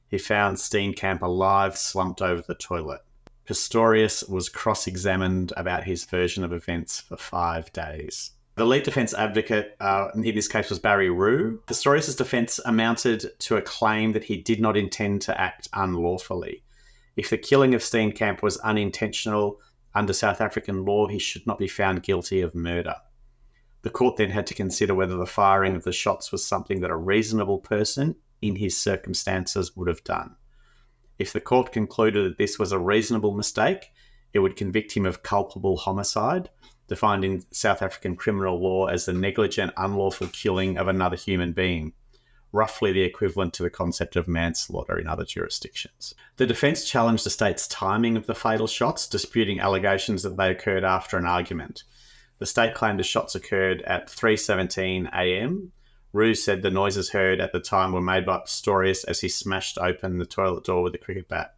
He found Steenkamp alive, slumped over the toilet. Pistorius was cross-examined about his version of events for 5 days. The lead defence advocate in this case was Barry Rue. Pistorius' defence amounted to a claim that he did not intend to act unlawfully. If the killing of Steenkamp was unintentional, Under South African law, he should not be found guilty of murder. The court then had to consider whether the firing of the shots was something that a reasonable person in his circumstances would have done. If the court concluded that this was a reasonable mistake, it would convict him of culpable homicide, defined in South African criminal law as the negligent, unlawful killing of another human being, roughly the equivalent to the concept of manslaughter in other jurisdictions. The defence challenged the state's timing of the fatal shots, disputing allegations that they occurred after an argument. The state claimed the shots occurred at 3:17 a.m. Roux said the noises heard at the time were made by Pistorius as he smashed open the toilet door with a cricket bat.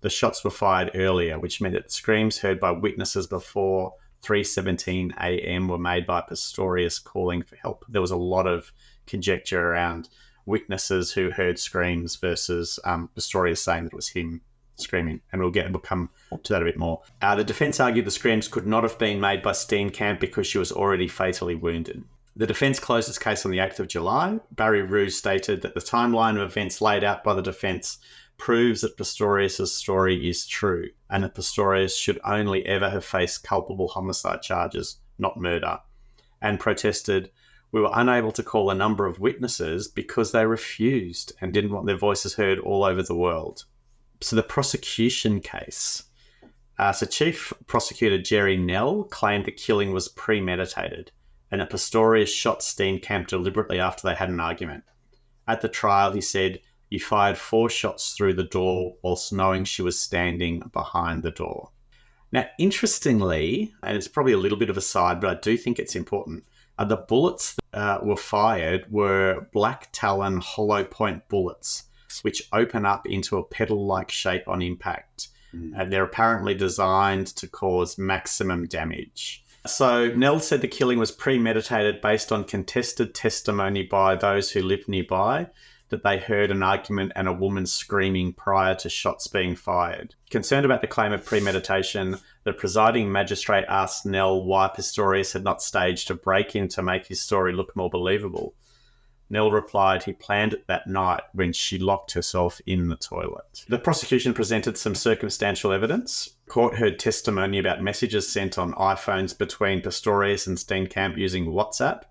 The shots were fired earlier, which meant that screams heard by witnesses before 3:17 a.m. were made by Pistorius calling for help. There was a lot of conjecture around witnesses who heard screams versus Pistorius saying that it was him screaming, and we'll come to that a bit more. The defence argued the screams could not have been made by Steenkamp because she was already fatally wounded. The defence closed its case on the 8th of July. Barry Roux stated that the timeline of events laid out by the defence proves that Pistorius' story is true, and that Pistorius should only ever have faced culpable homicide charges, not murder, and protested, "We were unable to call a number of witnesses because they refused and didn't want their voices heard all over the world." So the prosecution case. So Chief Prosecutor Jerry Nell claimed the killing was premeditated and that Pistorius shot Steenkamp deliberately after they had an argument. At the trial, he said, "You fired 4 shots through the door whilst knowing she was standing behind the door." Now, interestingly, and it's probably a little bit of a side, but I do think it's important, the bullets that were fired were black talon hollow point bullets, which open up into a petal-like shape on impact. And they're apparently designed to cause maximum damage. So Nell said the killing was premeditated based on contested testimony by those who lived nearby, that they heard an argument and a woman screaming prior to shots being fired. Concerned about the claim of premeditation, the presiding magistrate asked Nell why Pistorius had not staged a break-in to make his story look more believable. Nell replied he planned it that night when she locked herself in the toilet. The prosecution presented some circumstantial evidence. Court heard testimony about messages sent on iPhones between Pistorius and Steenkamp using WhatsApp.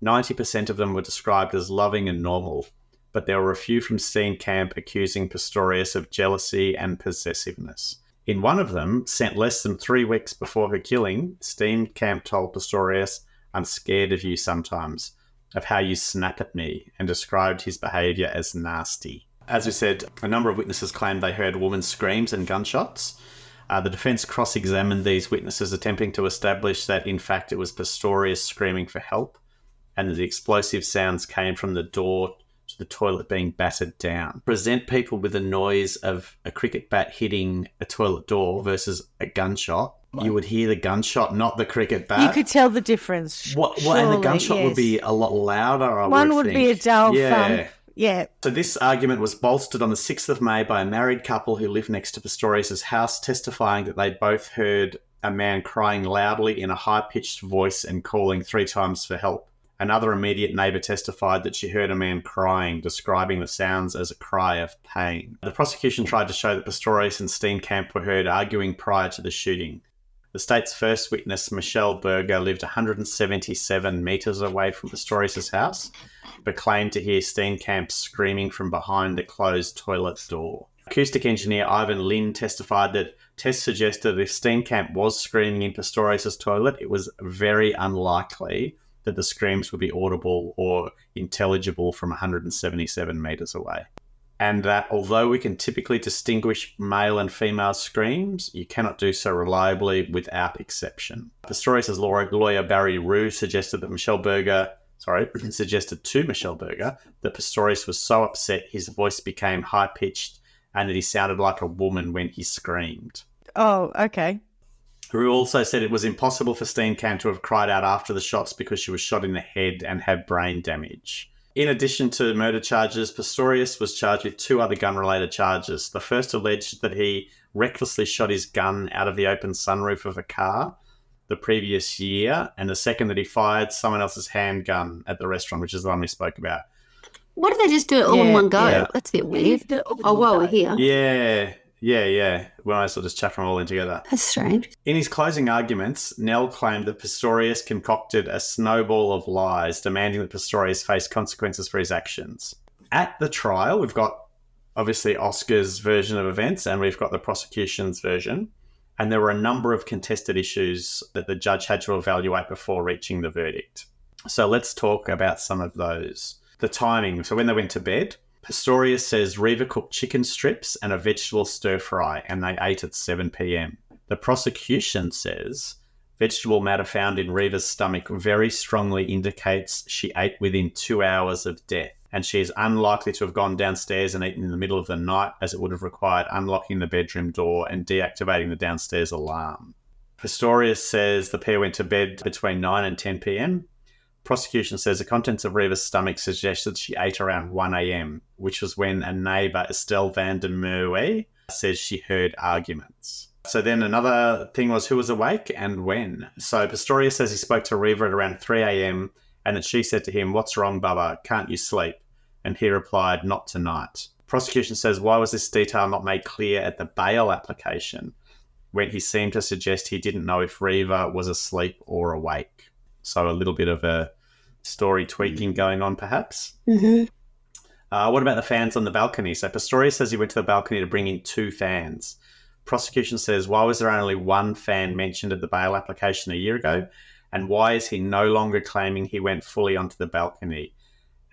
90% of them were described as loving and normal, but there were a few from Steenkamp accusing Pistorius of jealousy and possessiveness. In one of them, sent less than 3 weeks before her killing, Steenkamp told Pistorius, "I'm scared of you sometimes, of how you snap at me," and described his behaviour as nasty. As we said, a number of witnesses claimed they heard women's screams and gunshots. The defence cross-examined these witnesses, attempting to establish that, in fact, it was Pistorius screaming for help, and that the explosive sounds came from the door to the toilet being battered down. Present people with the noise of a cricket bat hitting a toilet door versus a gunshot. You would hear the gunshot, not the cricket bat. You could tell the difference. And the gunshot would be a lot louder, One would be a dull thump. Yeah. So this argument was bolstered on the 6th of May by a married couple who lived next to Pistorius' house, testifying that they both heard a man crying loudly in a high-pitched voice and calling 3 times for help. Another immediate neighbour testified that she heard a man crying, describing the sounds as a cry of pain. The prosecution tried to show that Pistorius and Steenkamp were heard arguing prior to the shooting. The state's first witness, Michelle Berger, lived 177 metres away from Pistorius' house, but claimed to hear Steenkamp screaming from behind the closed toilet door. Acoustic engineer Ivan Lynn testified that tests suggested that if Steenkamp was screaming in Pistorius' toilet, it was very unlikely that the screams would be audible or intelligible from 177 metres away. And that although we can typically distinguish male and female screams, you cannot do so reliably without exception. Pistorius' lawyer Barry Roux suggested to Michelle Berger that Pistorius was so upset his voice became high-pitched and that he sounded like a woman when he screamed. Oh, okay. Roux also said it was impossible for Steenkamp to have cried out after the shots because she was shot in the head and had brain damage. In addition to murder charges, Pistorius was charged with 2 other gun-related charges. The first alleged that he recklessly shot his gun out of the open sunroof of a car the previous year, and the second that he fired someone else's handgun at the restaurant, which is the one we spoke about. Why did they just do it all in one go? Yeah. That's a bit weird. Oh, while we're here. Yeah. Yeah. We might as well just chuck them all in together. That's strange. In his closing arguments, Nell claimed that Pistorius concocted a snowball of lies, demanding that Pistorius face consequences for his actions. At the trial, we've got obviously Oscar's version of events and we've got the prosecution's version. And there were a number of contested issues that the judge had to evaluate before reaching the verdict. So let's talk about some of those. The timing. So when they went to bed, Pistorius says Reva cooked chicken strips and a vegetable stir fry, and they ate at 7 p.m. The prosecution says vegetable matter found in Reva's stomach very strongly indicates she ate within 2 hours of death, and she is unlikely to have gone downstairs and eaten in the middle of the night, as it would have required unlocking the bedroom door and deactivating the downstairs alarm. Pistorius says the pair went to bed between 9 and 10 p.m. Prosecution says the contents of Reva's stomach suggested she ate around 1 a.m., which was when a neighbour, Estelle van der Merwe, says she heard arguments. So then another thing was who was awake and when. So Pistorius says he spoke to Reva at around 3 a.m. and that she said to him, "What's wrong, Bubba? Can't you sleep?" And he replied, "Not tonight." Prosecution says, why was this detail not made clear at the bail application, when he seemed to suggest he didn't know if Reva was asleep or awake? So a little bit of a story tweaking going on, perhaps. Mm-hmm. What about the fans on the balcony? So Pistorius says he went to the balcony to bring in 2 fans. Prosecution says, why was there only 1 fan mentioned at the bail application a year ago? And why is he no longer claiming he went fully onto the balcony?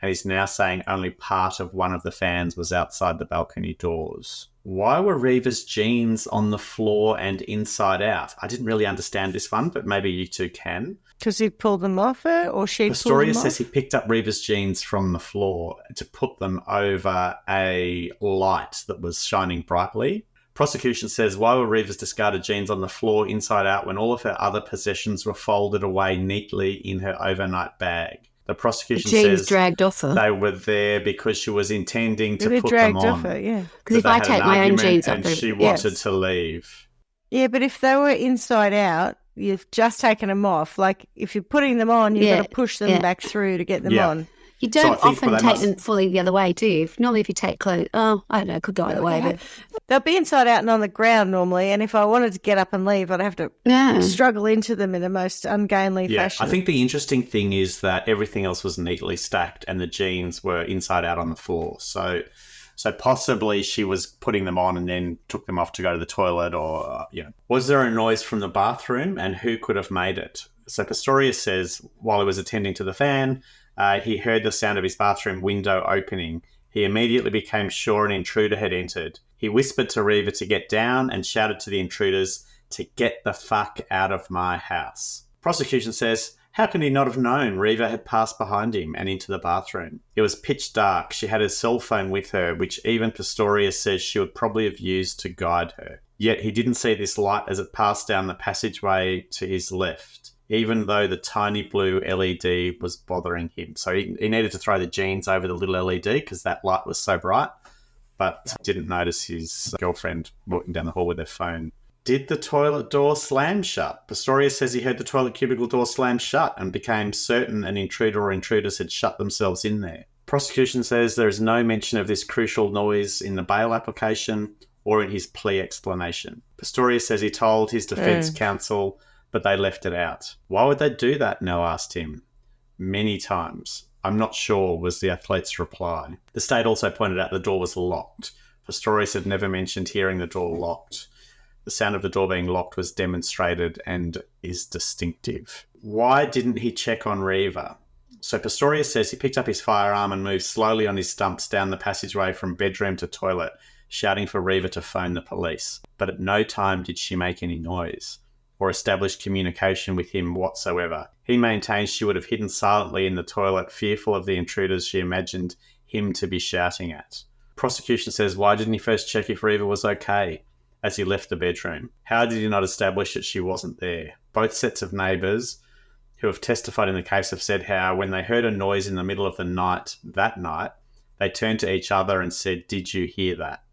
And he's now saying only part of one of the fans was outside the balcony doors. Why were Reva's jeans on the floor and inside out? I didn't really understand this one, but maybe you two can. Because he'd pulled them off her, or she'd pulled them off? Pistorius says he picked up Reva's jeans from the floor to put them over a light that was shining brightly. Prosecution says, why were Reva's discarded jeans on the floor inside out when all of her other possessions were folded away neatly in her overnight bag? The prosecution says dragged off her. They were there because she was intending to put them dragged on. off her, yeah. Because if I take my own jeans off, and she wanted to leave. Yeah, but if they were inside out, you've just taken them off. Like, if you're putting them on, you've got to push them back through to get them on. You don't often take them fully the other way, do you? Normally, if you take clothes, I don't know, it could go either way. But they'll be inside out and on the ground normally, and if I wanted to get up and leave, I'd have to struggle into them in the most ungainly fashion. I think the interesting thing is that everything else was neatly stacked and the jeans were inside out on the floor. So possibly she was putting them on and then took them off to go to the toilet or, Was there a noise from the bathroom and who could have made it? So Pistorius says while he was attending to the fan, he heard the sound of his bathroom window opening. He immediately became sure an intruder had entered. He whispered to Reva to get down and shouted to the intruders to get the fuck out of my house. Prosecution says, how can he not have known Reva had passed behind him and into the bathroom? It was pitch dark. She had her cell phone with her, which even Pistorius says she would probably have used to guide her. Yet he didn't see this light as it passed down the passageway to his left, even though the tiny blue LED was bothering him. So he needed to throw the jeans over the little LED because that light was so bright, but didn't notice his girlfriend walking down the hall with her phone. Did the toilet door slam shut? Pistorius says he heard the toilet cubicle door slam shut and became certain an intruder or intruders had shut themselves in there. Prosecution says there is no mention of this crucial noise in the bail application or in his plea explanation. Pistorius says he told his defence counsel, but they left it out. Why would they do that? Nell asked him. Many times. I'm not sure, was the athlete's reply. The state also pointed out the door was locked. Pistorius had never mentioned hearing the door locked. The sound of the door being locked was demonstrated and is distinctive. Why didn't he check on Reva? So Pistorius says he picked up his firearm and moved slowly on his stumps down the passageway from bedroom to toilet, shouting for Reva to phone the police. But at no time did she make any noise or establish communication with him whatsoever. He maintains she would have hidden silently in the toilet, fearful of the intruders she imagined him to be shouting at. Prosecution says, why didn't he first check if Reva was okay as he left the bedroom? How did he not establish that she wasn't there? Both sets of neighbours who have testified in the case have said how when they heard a noise in the middle of the night that night, they turned to each other and said, did you hear that?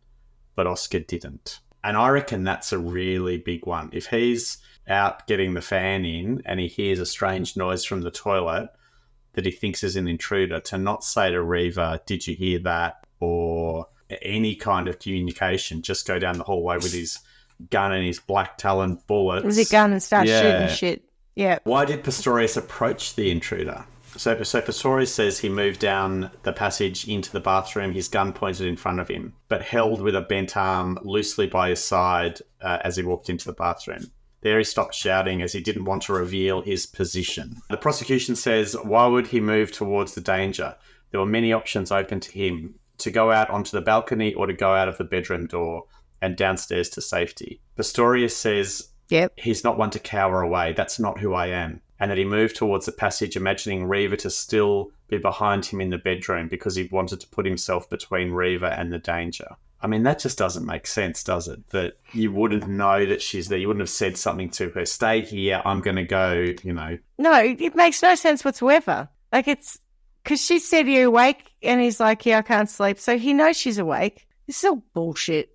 But Oscar didn't. And I reckon that's a really big one. If he's out getting the fan in and he hears a strange noise from the toilet that he thinks is an intruder, to not say to Reva, did you hear that? Or any kind of communication, just go down the hallway with his gun and his black Talon bullets. With his gun and start shooting shit. Yeah. Why did Pistorius approach the intruder? So Pistorius says he moved down the passage into the bathroom, his gun pointed in front of him, but held with a bent arm loosely by his side as he walked into the bathroom. There he stopped shouting as he didn't want to reveal his position. The prosecution says, why would he move towards the danger? There were many options open to him, to go out onto the balcony or to go out of the bedroom door and downstairs to safety. Pistorius says he's not one to cower away. That's not who I am. And that he moved towards the passage, imagining Reeva to still be behind him in the bedroom because he wanted to put himself between Reeva and the danger. I mean, that just doesn't make sense, does it? That you wouldn't know that she's there. You wouldn't have said something to her. Stay here. I'm going to go, you know. No, it makes no sense whatsoever. Like, it's because she said, "Are you awake?" And he's like, "Yeah, I can't sleep." So he knows she's awake. This is all bullshit.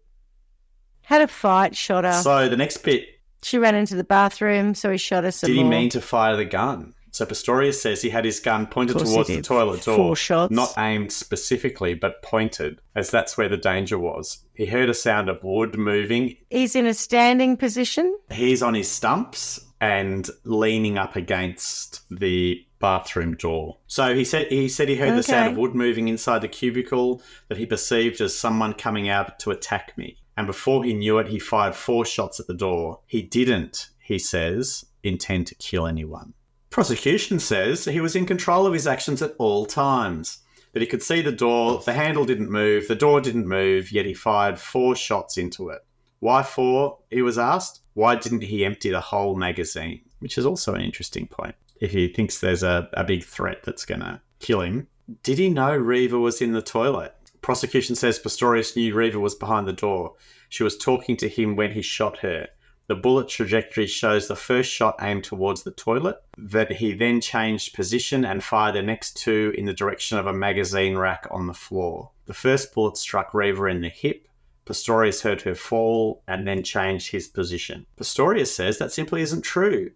Had a fight, shot her. So the next bit. She ran into the bathroom, so he shot her some more. Did he mean to fire the gun? So Pistorius says he had his gun pointed towards the toilet door. 4 shots. Not aimed specifically, but pointed, as that's where the danger was. He heard a sound of wood moving. He's in a standing position. He's on his stumps and leaning up against the bathroom door. So he said he heard the sound of wood moving inside the cubicle that he perceived as someone coming out to attack me. And before he knew it, he fired 4 shots at the door. He didn't, he says, intend to kill anyone. Prosecution says he was in control of his actions at all times, that he could see the door, the handle didn't move, the door didn't move, yet he fired 4 shots into it. Why 4, he was asked? Why didn't he empty the whole magazine? Which is also an interesting point. If he thinks there's a big threat that's going to kill him. Did he know Reeva was in the toilet? Prosecution says Pistorius knew Reeva was behind the door. She was talking to him when he shot her. The bullet trajectory shows the first shot aimed towards the toilet, that he then changed position and fired the next 2 in the direction of a magazine rack on the floor. The first bullet struck Reeva in the hip. Pistorius heard her fall and then changed his position. Pistorius says that simply isn't true,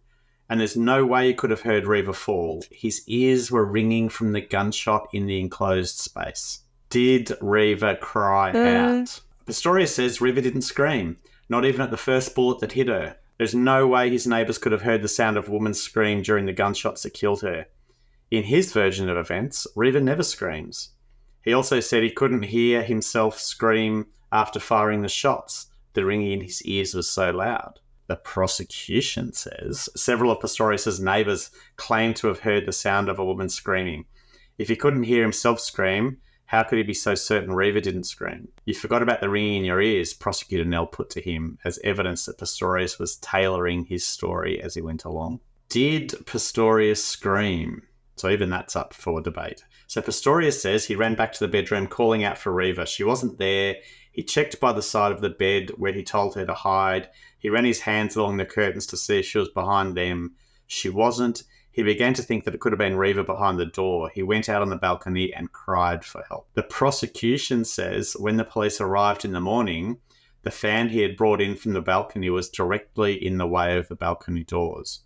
and there's no way he could have heard Reeva fall. His ears were ringing from the gunshot in the enclosed space. Did Reeva cry out? Pistorius says Reeva didn't scream. Not even at the first bullet that hit her. There's no way his neighbours could have heard the sound of a woman's scream during the gunshots that killed her. In his version of events, Reeva never screams. He also said he couldn't hear himself scream after firing the shots. The ringing in his ears was so loud. The prosecution says several of Pistorius' neighbours claimed to have heard the sound of a woman screaming. If he couldn't hear himself scream, how could he be so certain Reeva didn't scream? You forgot about the ringing in your ears, Prosecutor Nell put to him as evidence that Pistorius was tailoring his story as he went along. Did Pistorius scream? So even that's up for debate. So Pistorius says he ran back to the bedroom calling out for Reeva. She wasn't there. He checked by the side of the bed where he told her to hide. He ran his hands along the curtains to see if she was behind them. She wasn't. He began to think that it could have been Reeva behind the door. He went out on the balcony and cried for help. The prosecution says when the police arrived in the morning, the fan he had brought in from the balcony was directly in the way of the balcony doors.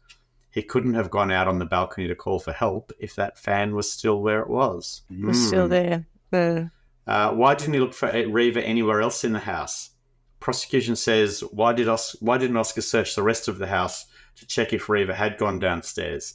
He couldn't have gone out on the balcony to call for help if that fan was still where it was. It was still there. Why didn't he look for Reeva anywhere else in the house? Prosecution says, why didn't Oscar search the rest of the house to check if Reeva had gone downstairs?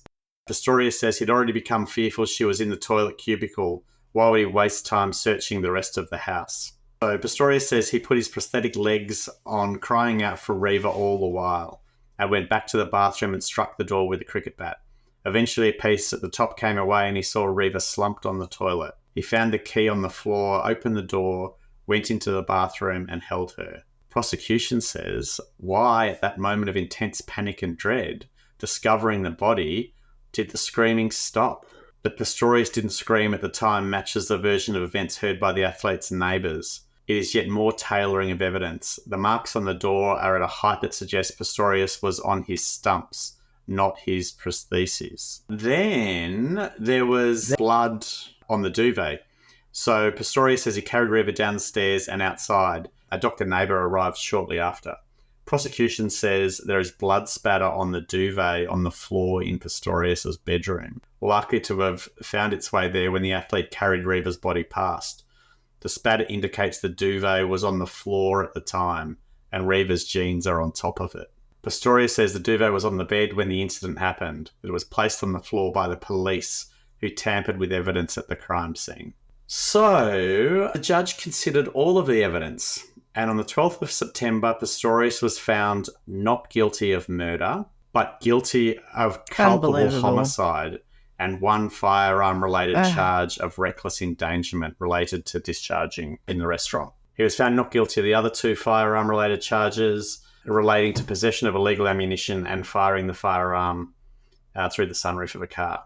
Pistorius says he'd already become fearful she was in the toilet cubicle. Why would he waste time searching the rest of the house? So Pistorius says he put his prosthetic legs on, crying out for Reeva all the while, and went back to the bathroom and struck the door with a cricket bat. Eventually a piece at the top came away and he saw Reeva slumped on the toilet. He found the key on the floor, opened the door, went into the bathroom and held her. Prosecution says, why at that moment of intense panic and dread, discovering the body, did the screaming stop? That Pistorius didn't scream at the time matches the version of events heard by the athlete's neighbours. It is yet more tailoring of evidence. The marks on the door are at a height that suggests Pistorius was on his stumps, not his prostheses. Then there was blood on the duvet. So Pistorius says he carried Reeva down the stairs and outside. A doctor neighbour arrived shortly after. Prosecution says there is blood spatter on the duvet on the floor in Pistorius' bedroom, likely to have found its way there when the athlete carried Reeva's body past. The spatter indicates the duvet was on the floor at the time, and Reva's jeans are on top of it. Pistorius says the duvet was on the bed when the incident happened. It was placed on the floor by the police, who tampered with evidence at the crime scene. So, the judge considered all of the evidence, and on the 12th of September, Pistorius was found not guilty of murder, but guilty of culpable homicide and one firearm-related charge of reckless endangerment related to discharging in the restaurant. He was found not guilty of the other two firearm-related charges relating to possession of illegal ammunition and firing the firearm through the sunroof of a car.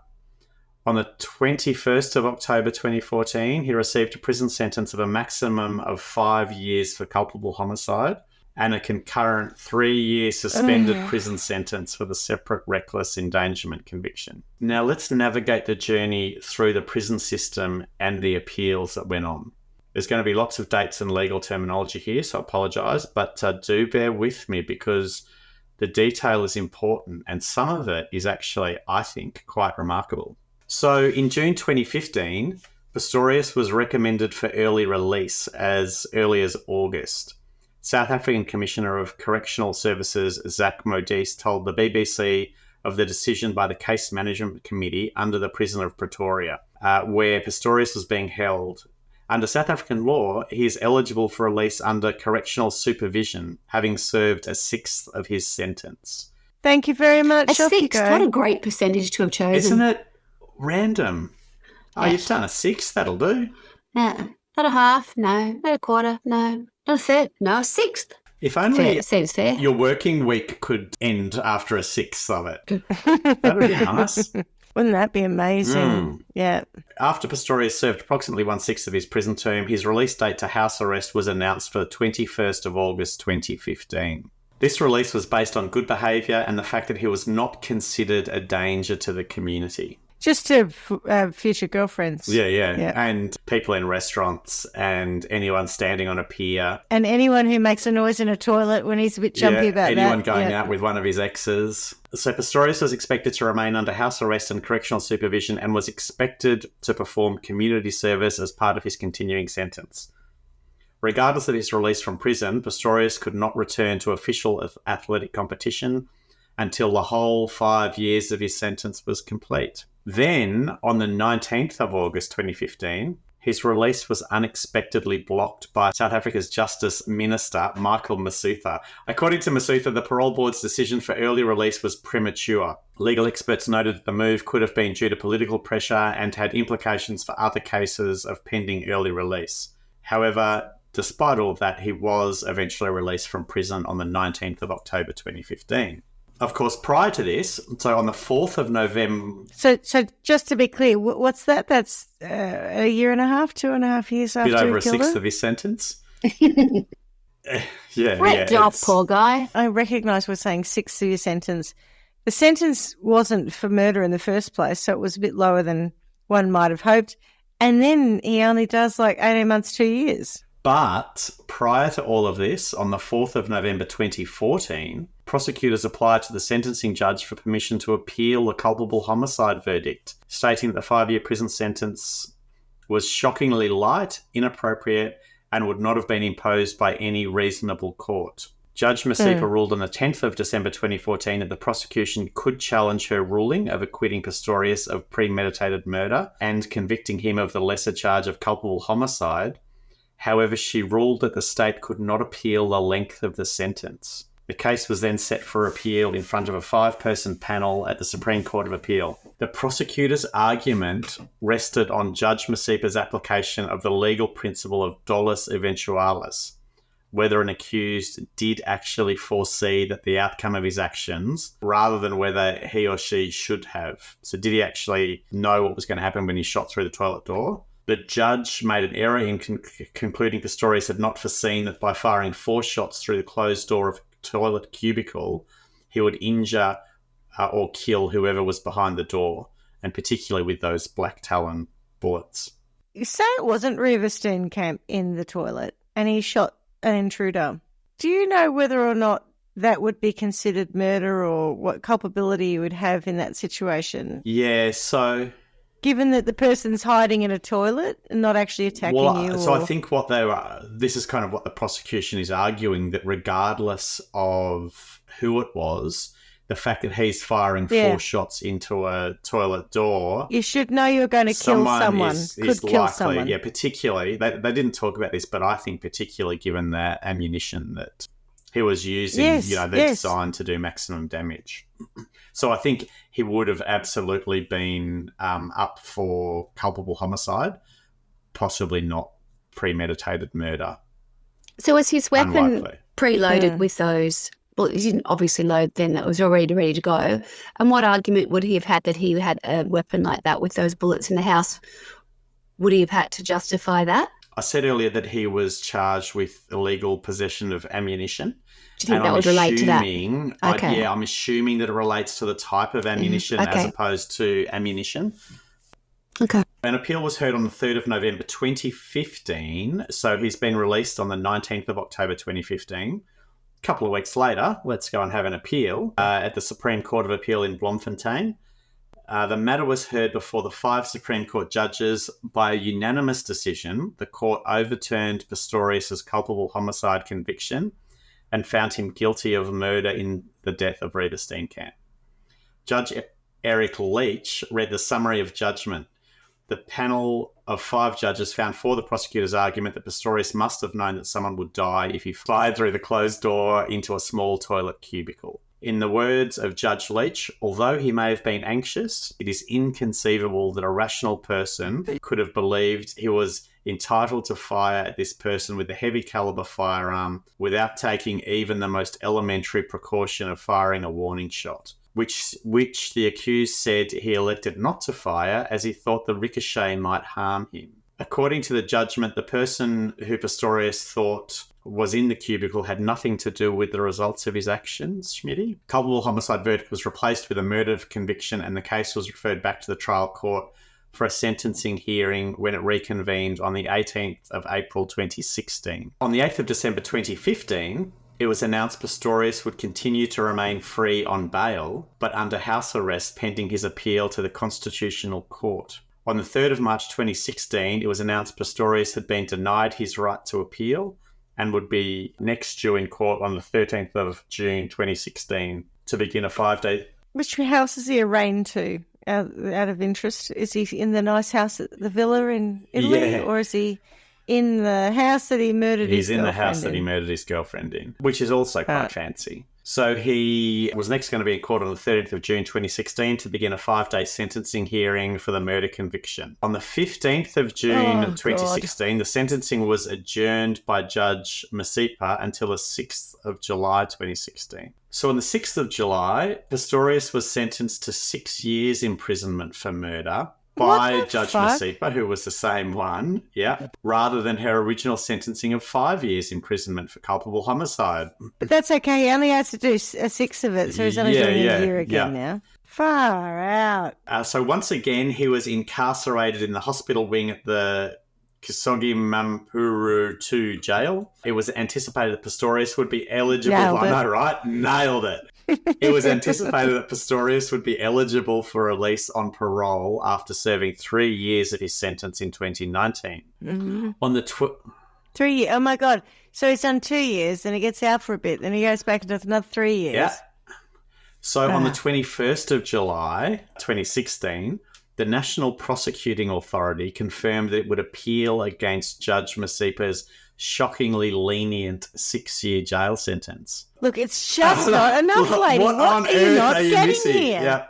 On the 21st of October 2014, he received a prison sentence of a maximum of 5 years for culpable homicide and a concurrent 3-year suspended prison sentence for the separate reckless endangerment conviction. Now let's navigate the journey through the prison system and the appeals that went on. There's going to be lots of dates and legal terminology here, so I apologise, but do bear with me because the detail is important and some of it is actually, I think, quite remarkable. So in June 2015, Pistorius was recommended for early release as early as August. South African Commissioner of Correctional Services Zach Modise told the BBC of the decision by the Case Management Committee under the Prison of Pretoria, where Pistorius was being held. Under South African law, he is eligible for release under correctional supervision, having served a sixth of his sentence. Thank you very much. A sixth? What a great percentage to have chosen. Isn't it random? Oh, you've done a sixth, that'll do. No, not a half, no. Not a quarter, no. Not a third, no, a sixth. If only seems fair. Your working week could end after a sixth of it. That would be nice. Wouldn't that be amazing? Yeah. After Pistorius served approximately 1/6 of his prison term, his release date to house arrest was announced for the 21st of August 2015. This release was based on good behaviour and the fact that he was not considered a danger to the community. Just to future girlfriends. Yeah. And people in restaurants and anyone standing on a pier. And anyone who makes a noise in a toilet when he's a bit jumpy about that. Anyone going out with one of his exes. So Pistorius was expected to remain under house arrest and correctional supervision and was expected to perform community service as part of his continuing sentence. Regardless of his release from prison, Pistorius could not return to official athletic competition until the whole 5 years of his sentence was complete. Then, on the 19th of August 2015, his release was unexpectedly blocked by South Africa's Justice Minister, Michael Masutha. According to Masutha, the parole board's decision for early release was premature. Legal experts noted that the move could have been due to political pressure and had implications for other cases of pending early release. However, despite all of that, he was eventually released from prison on the 19th of October 2015. Of course, prior to this, so on the 4th of November... So just to be clear, what's that? That's a year and a half, 2.5 years after he killed her? A bit over a sixth of his sentence. Wrecked off, poor guy. I recognise we're saying sixth of your sentence. The sentence wasn't for murder in the first place, so it was a bit lower than one might have hoped. And then he only does like 18 months, 2 years. But prior to all of this, on the 4th of November 2014, prosecutors applied to the sentencing judge for permission to appeal the culpable homicide verdict, stating that the 5-year prison sentence was shockingly light, inappropriate, and would not have been imposed by any reasonable court. Judge Masipa ruled on the 10th of December 2014 that the prosecution could challenge her ruling of acquitting Pistorius of premeditated murder and convicting him of the lesser charge of culpable homicide. However, she ruled that the state could not appeal the length of the sentence. The case was then set for appeal in front of a 5-person panel at the Supreme Court of Appeal. The prosecutor's argument rested on Judge Masipa's application of the legal principle of dolus eventualis, whether an accused did actually foresee that the outcome of his actions, rather than whether he or she should have. So did he actually know what was going to happen when he shot through the toilet door? The judge made an error in concluding Pistorius had not foreseen that by firing 4 shots through the closed door of a toilet cubicle, he would injure or kill whoever was behind the door, and particularly with those black talon bullets. You say it wasn't Reeva Steenkamp in the toilet and he shot an intruder. Do you know whether or not that would be considered murder or what culpability you would have in that situation? Yeah, so given that the person's hiding in a toilet and not actually attacking you? So I think this is kind of what the prosecution is arguing, that regardless of who it was, the fact that he's firing 4 shots into a toilet door, you should know you're going to kill someone. Is kill likely, someone. Yeah, particularly. They didn't talk about this, but I think particularly given that ammunition that he was using, they're designed to do maximum damage. So I think he would have absolutely been up for culpable homicide, possibly not premeditated murder. So was his weapon Unlikely. preloaded with those? Well, he didn't obviously load then. It was already ready to go. And what argument would he have had that he had a weapon like that with those bullets in the house? Would he have had to justify that? I said earlier that he was charged with illegal possession of ammunition. Do you think that would relate to that? Okay. I'm assuming that it relates to the type of ammunition as opposed to ammunition. Okay. An appeal was heard on the 3rd of November 2015, so he's been released on the 19th of October 2015. A couple of weeks later, let's go and have an appeal at the Supreme Court of Appeal in Bloemfontein. The matter was heard before the 5 Supreme Court judges. By a unanimous decision, the court overturned Pistorius' culpable homicide conviction and found him guilty of murder in the death of Rita Steenkamp. Judge Eric Leach read the summary of judgment. The panel of 5 judges found for the prosecutor's argument that Pistorius must have known that someone would die if he fired through the closed door into a small toilet cubicle. In the words of Judge Leach, although he may have been anxious, it is inconceivable that a rational person could have believed he was entitled to fire at this person with a heavy caliber firearm without taking even the most elementary precaution of firing a warning shot, which the accused said he elected not to fire as he thought the ricochet might harm him. According to the judgment, the person who Pistorius thought was in the cubicle had nothing to do with the results of his actions, Schmitty. Culpable homicide verdict was replaced with a murder conviction, and the case was referred back to the trial court for a sentencing hearing when it reconvened on the 18th of April 2016. On the 8th of December 2015, it was announced Pistorius would continue to remain free on bail, but under house arrest pending his appeal to the Constitutional Court. On the 3rd of March 2016, it was announced Pistorius had been denied his right to appeal and would be next due in court on the 13th of June 2016 to begin a 5-day... Which house is he arraigned to, out of interest? Is he in the nice house at the villa in Italy, or is he in the house that he murdered his girlfriend in? He's in the house that he murdered his girlfriend in, which is also quite fancy. So he was next going to be in court on the 30th of June 2016 to begin a 5-day sentencing hearing for the murder conviction. On the 15th of June 2016, the sentencing was adjourned by Judge Masipa until the 6th of July 2016. So on the 6th of July, Pistorius was sentenced to 6 years imprisonment for murder by Judge Masipa, who was the same one, rather than her original sentencing of 5 years imprisonment for culpable homicide. But that's okay. He only has to do 6 of it, so he's only doing a year again now. Far out. So once again, he was incarcerated in the hospital wing at the Kisogi Mampuru 2 jail. It was anticipated that Pistorius would be eligible. I know, right? Nailed it. It was anticipated that Pistorius would be eligible for release on parole after serving 3 years of his sentence in 2019. Mm-hmm. On the 3 years. Oh my God! So he's done 2 years, then he gets out for a bit, then he goes back and does another 3 years. Yeah. So on the 21st of July, 2016, the National Prosecuting Authority confirmed that it would appeal against Judge Masipa's shockingly lenient 6-year jail sentence. Look, it's just not enough, lady. What on earth are you getting here? Yeah.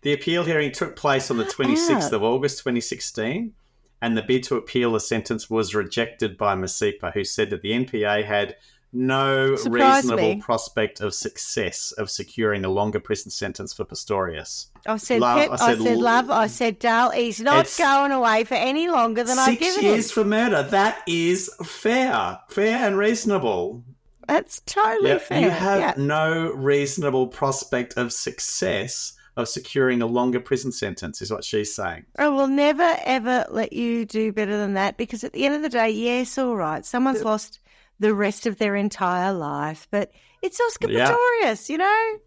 The appeal hearing took place on the 26th of August 2016, and the bid to appeal the sentence was rejected by Masipa, who said that the NPA had no reasonable prospect of success of securing a longer prison sentence for Pistorius. I said, love, I said, Dale, he's not going away for any longer than I've given him. 6 years for murder. That is fair and reasonable. That's totally fair. You have no reasonable prospect of success of securing a longer prison sentence, is what she's saying. I will never, ever let you do better than that, because at the end of the day, yes, all right, someone's lost the rest of their entire life, but it's Oscar Pistorius, you know?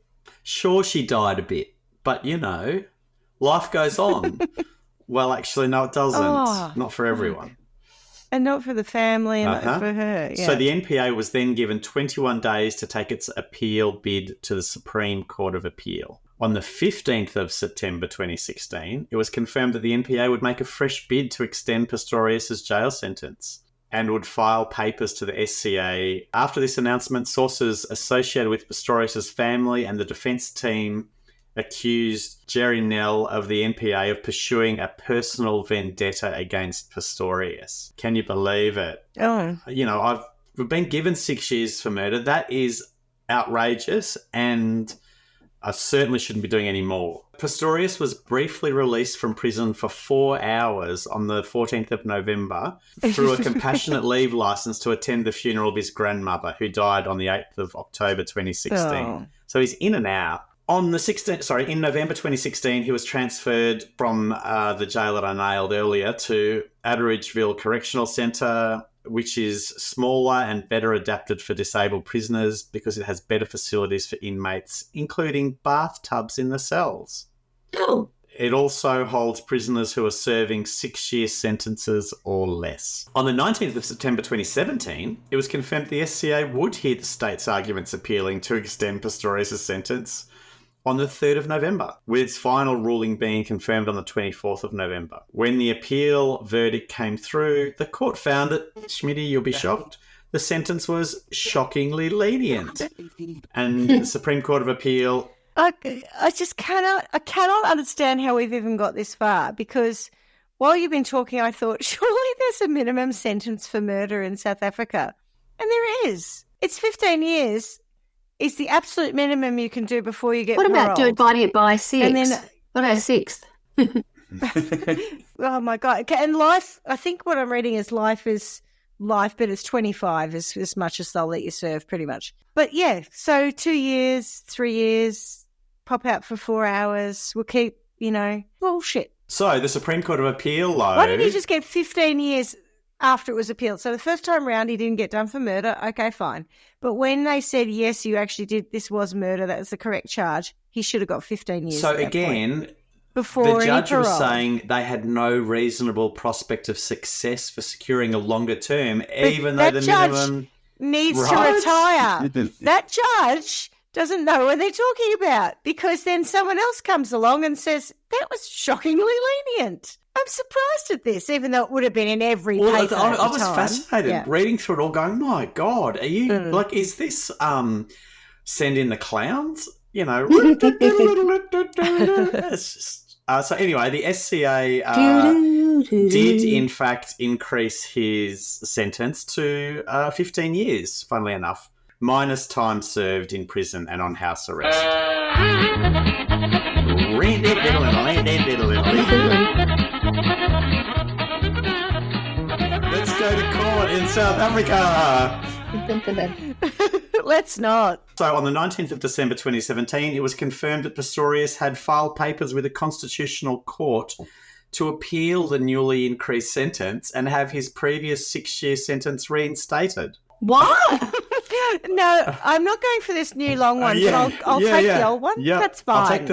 Sure, she died a bit, but, life goes on. Well, actually, no, it doesn't. Oh. Not for everyone. And not for the family and not for her. Yeah. So the NPA was then given 21 days to take its appeal bid to the Supreme Court of Appeal. On the 15th of September 2016, it was confirmed that the NPA would make a fresh bid to extend Pistorius' jail sentence and would file papers to the SCA. After this announcement, sources associated with Pistorius' family and the defence team accused Jerry Nell of the NPA of pursuing a personal vendetta against Pistorius. Can you believe it? Oh. You know, we've been given 6 years for murder. That is outrageous, and I certainly shouldn't be doing any more. Pistorius was briefly released from prison for 4 hours on the 14th of November through a compassionate leave licence to attend the funeral of his grandmother, who died on the 8th of October 2016. Oh. So he's in and out. In November 2016, he was transferred from the jail that I nailed earlier to Atteridgeville Correctional Centre, which is smaller and better adapted for disabled prisoners because it has better facilities for inmates, including bathtubs in the cells. Oh. It also holds prisoners who are serving 6-year sentences or less. On the 19th of September 2017, it was confirmed the SCA would hear the state's arguments appealing to extend Pistorius' sentence on the 3rd of November, with its final ruling being confirmed on the 24th of November. When the appeal verdict came through, the court found that, Schmitty, you'll be shocked, the sentence was shockingly lenient. And the Supreme Court of Appeal... I cannot understand how we've even got this far, because while you've been talking, I thought, surely there's a minimum sentence for murder in South Africa. And there is. It's 15 years. Is the absolute minimum you can do before you get What about paroled. dividing it by 6? And then, what about 6th? oh my God. Okay, and life, I think what I'm reading is life, but it's 25 as much as they'll let you serve, pretty much. But yeah, so 2 years, 3 years, pop out for 4 hours. We'll keep, bullshit. So the Supreme Court of Appeal, though... Why didn't he just get 15 years after it was appealed? So the first time round, he didn't get done for murder. Okay, fine. But when they said, yes, you actually did, this was murder, that was the correct charge, he should have got 15 years. So again, before the judge was parole. saying they had no reasonable prospect of success for securing a longer term, even though the minimum needs to Right? retire. That judge doesn't know what they're talking about, because then someone else comes along and says, that was shockingly lenient. I'm surprised at this, even though it would have been in every paper at the time. I was fascinated reading through it all, going, my God, are you like, is this Send in the Clowns? It's just, so anyway, the SCA did in fact increase his sentence to 15 years, funnily enough, minus time served in prison and on house arrest. Let's go to court in South Africa. Let's not. So on the 19th of December 2017, it was confirmed that Pistorius had filed papers with the Constitutional Court to appeal the newly increased sentence and have his previous 6-year sentence reinstated. What? No, I'm not going for this new long one, but I'll take the old one. Yeah. That's fine. I'll take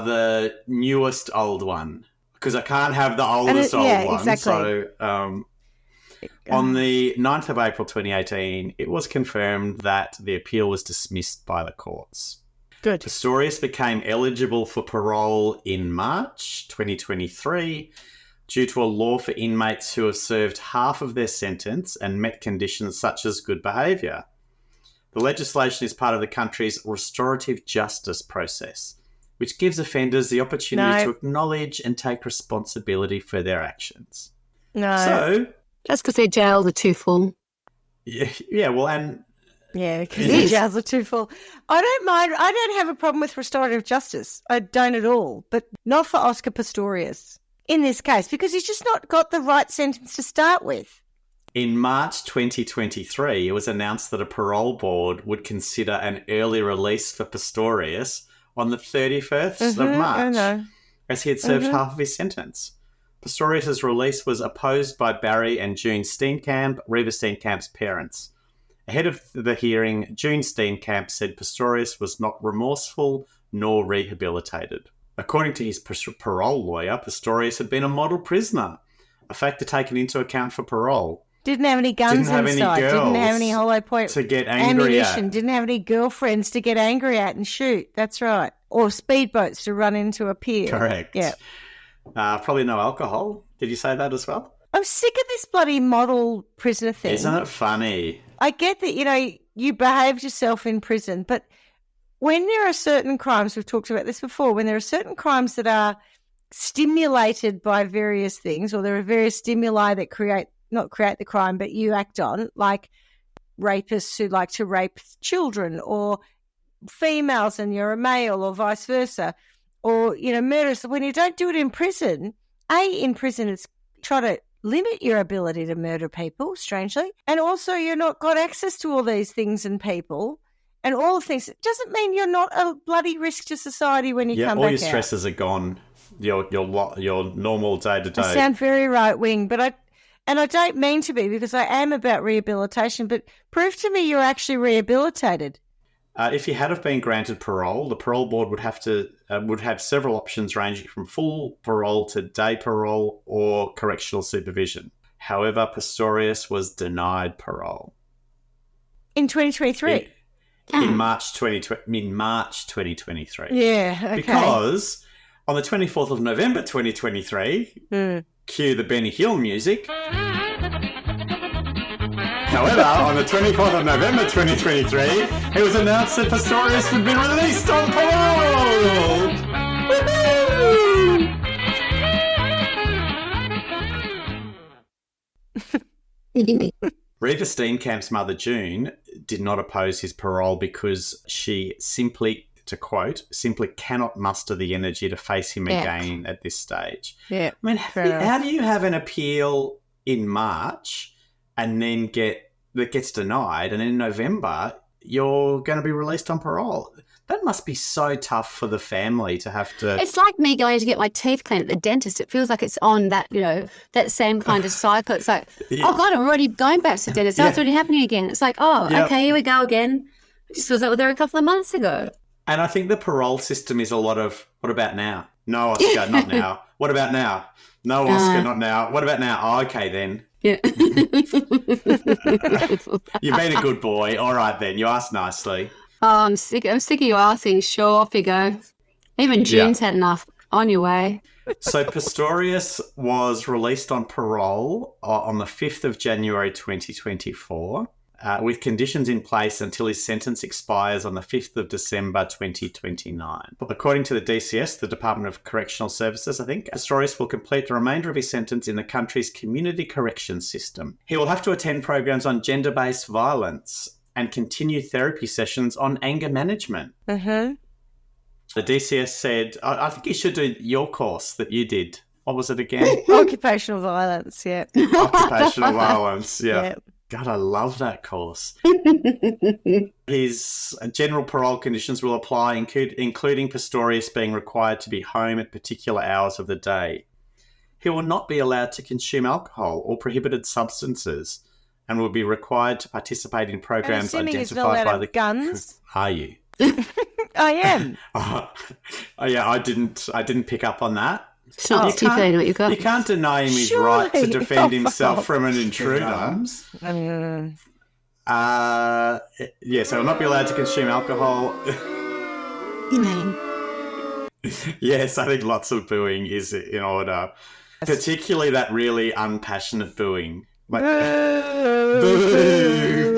the newest old one, because I can't have the oldest old one. Exactly. So on the 9th of April 2018, it was confirmed that the appeal was dismissed by the courts. Good. Pistorius became eligible for parole in March 2023 due to a law for inmates who have served half of their sentence and met conditions such as good behaviour. The legislation is part of the country's restorative justice process, which gives offenders the opportunity to acknowledge and take responsibility for their actions. No. So... That's because their jails are too full. Yeah, well, and... Yeah, because the jails are too full. I don't mind. I don't have a problem with restorative justice. I don't at all. But not for Oscar Pistorius in this case, because he's just not got the right sentence to start with. In March 2023, it was announced that a parole board would consider an early release for Pistorius on the 31st of March, as he had served half of his sentence. Pistorius' release was opposed by Barry and June Steenkamp, Reva Steenkamp's parents. Ahead of the hearing, June Steenkamp said Pistorius was not remorseful nor rehabilitated. According to his parole lawyer, Pistorius had been a model prisoner, a factor taken into account for parole. Didn't have any guns Didn't have inside. any girls didn't have any hollow point to get angry ammunition. at. Didn't have any girlfriends to get angry at and shoot. That's right. Or speedboats to run into a pier. Correct. Yeah. Probably no alcohol. Did you say that as well? I'm sick of this bloody model prisoner thing. Isn't it funny? I get that, you behaved yourself in prison, but when there are certain crimes, we've talked about this before, when there are certain crimes that are stimulated by various things, or there are various stimuli that not create the crime, but you act on, like rapists who like to rape children, or females and you're a male, or vice versa, or, murderers. When you don't do it in prison, in prison it's try to limit your ability to murder people, strangely, and also you're not got access to all these things and people and all the things. It doesn't mean you're not a bloody risk to society when you come back out. All your stresses are gone. Your normal day-to-day. I sound very right-wing, but I don't mean to be, because I am about rehabilitation, but prove to me you're actually rehabilitated. If you had have been granted parole, the parole board would have several options ranging from full parole to day parole or correctional supervision. However, Pistorius was denied parole. In 2023? In March 2023. Yeah, okay. Because on the 24th of November 2023, cue the Benny Hill music. However, on the 24th of November 2023, it was announced that Pistorius had been released on parole! Reva Steenkamp's mother, June, did not oppose his parole because she simply cannot muster the energy to face him again at this stage. Yeah. I mean, how do you have an appeal in March and then that gets denied, and in November you're going to be released on parole? That must be so tough for the family to have to... It's like me going to get my teeth cleaned at the dentist. It feels like it's on that, that same kind of cycle. It's like, oh, God, I'm already going back to the dentist. Oh, it's already happening again. It's like, okay, here we go again. It just was like there a couple of months ago. And I think the parole system is a lot of, what about now? No, Oscar, not now. What about now? No, Oscar, not now. What about now? Oh, okay, then. Yeah. You've been a good boy. All right, then. You asked nicely. Oh, I'm sick of you asking. Sure, off you go. Even June's had enough. On your way. So Pistorius was released on parole on the 5th of January 2024, with conditions in place until his sentence expires on the 5th of December 2029. According to the DCS, the Department of Correctional Services, I think, Pistorius will complete the remainder of his sentence in the country's community corrections system. He will have to attend programs on gender-based violence and continue therapy sessions on anger management. Mm-hmm. The DCS said, I think you should do your course that you did. What was it again? Occupational violence, yeah. Occupational violence, yeah. Yep. God, I love that course. His general parole conditions will apply, including Pistorius being required to be home at particular hours of the day. He will not be allowed to consume alcohol or prohibited substances and will be required to participate in programs identified by the... guns? Are you? I am. Oh, yeah, I didn't pick up on that. It's not stupid what you got. You can't deny him his Surely. right to defend himself from an intruder. Yeah, so he'll not be allowed to consume alcohol. You mean? Yes, I think lots of booing is in order. Particularly that really unpassionate booing. Like, boo,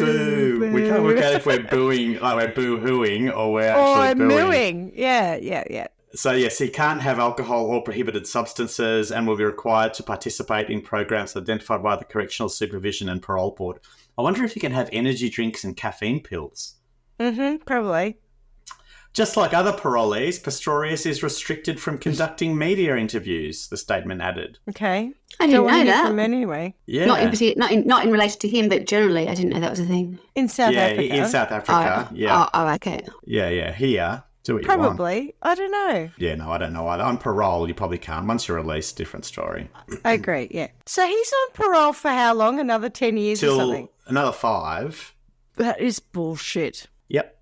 boo. We can't work out if we're booing, like we're boo-hooing, or we're actually booing. Yeah. So, yes, he can't have alcohol or prohibited substances and will be required to participate in programs identified by the Correctional Supervision and Parole Board. I wonder if he can have energy drinks and caffeine pills. Mm-hmm, probably. Just like other parolees, Pistorius is restricted from conducting media interviews, the statement added. Okay. I didn't know that. From anyway. Yeah. Not in relation to him, but generally, I didn't know that was a thing. In South Africa. Yeah, in South Africa. Yeah. Oh, okay. Yeah. Here, do what you want. Probably. I don't know. Yeah, no, I don't know either. On parole, you probably can't. Once you're released, different story. I agree, yeah. So he's on parole for how long? Another 10 years or something? Till another 5. That is bullshit. Yep,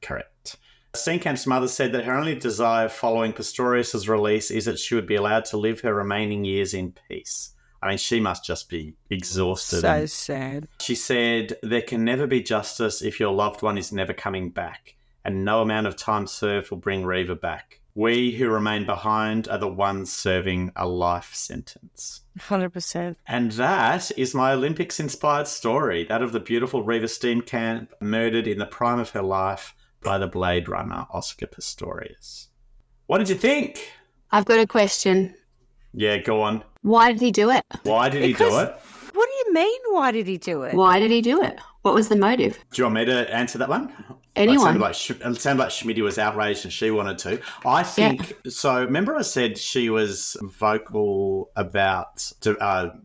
correct. Steenkamp's mother said that her only desire following Pistorius' release is that she would be allowed to live her remaining years in peace. I mean, she must just be exhausted. So sad. She said, there can never be justice if your loved one is never coming back, and no amount of time served will bring Reva back. We who remain behind are the ones serving a life sentence. 100%. And that is my Olympics-inspired story, that of the beautiful Reva Steenkamp, murdered in the prime of her life by the Blade Runner, Oscar Pistorius. What did you think? I've got a question. Yeah, go on. Why did he do it? Why did he do it? What do you mean, why did he do it? Why did he do it? What was the motive? Do you want me to answer that one? Anyone. It sounded like Schmitty was outraged and she wanted to. I think, so remember I said she was vocal about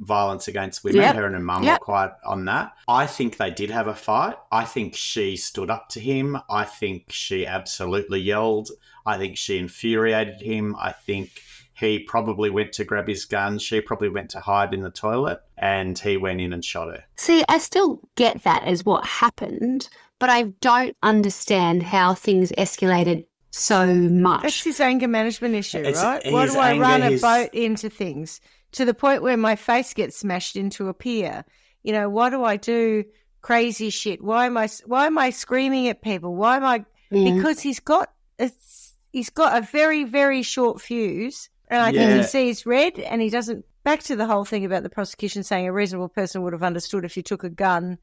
violence against women. Yep. Her and her mum were quite on that. I think they did have a fight. I think she stood up to him. I think she absolutely yelled. I think she infuriated him. I think he probably went to grab his gun. She probably went to hide in the toilet and he went in and shot her. See, I still get that as what happened, but I don't understand how things escalated so much. That's his anger management issue, right? his Why do I anger, run a boat into things to the point where my face gets smashed into a pier? You know, why do I do crazy shit? Why am I screaming at people? Why am I? Because he's got a very, very short fuse. And I think he sees red and he doesn't. Back to the whole thing about the prosecution saying a reasonable person would have understood if you took a gun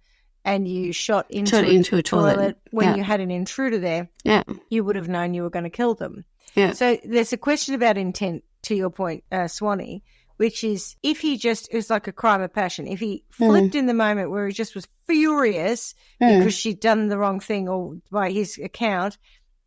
and you shot into a toilet when you had an intruder there, you would have known you were going to kill them. Yeah. So there's a question about intent, to your point, Swanee, which is if he just, it was like a crime of passion. If he flipped in the moment where he just was furious because she'd done the wrong thing or by his account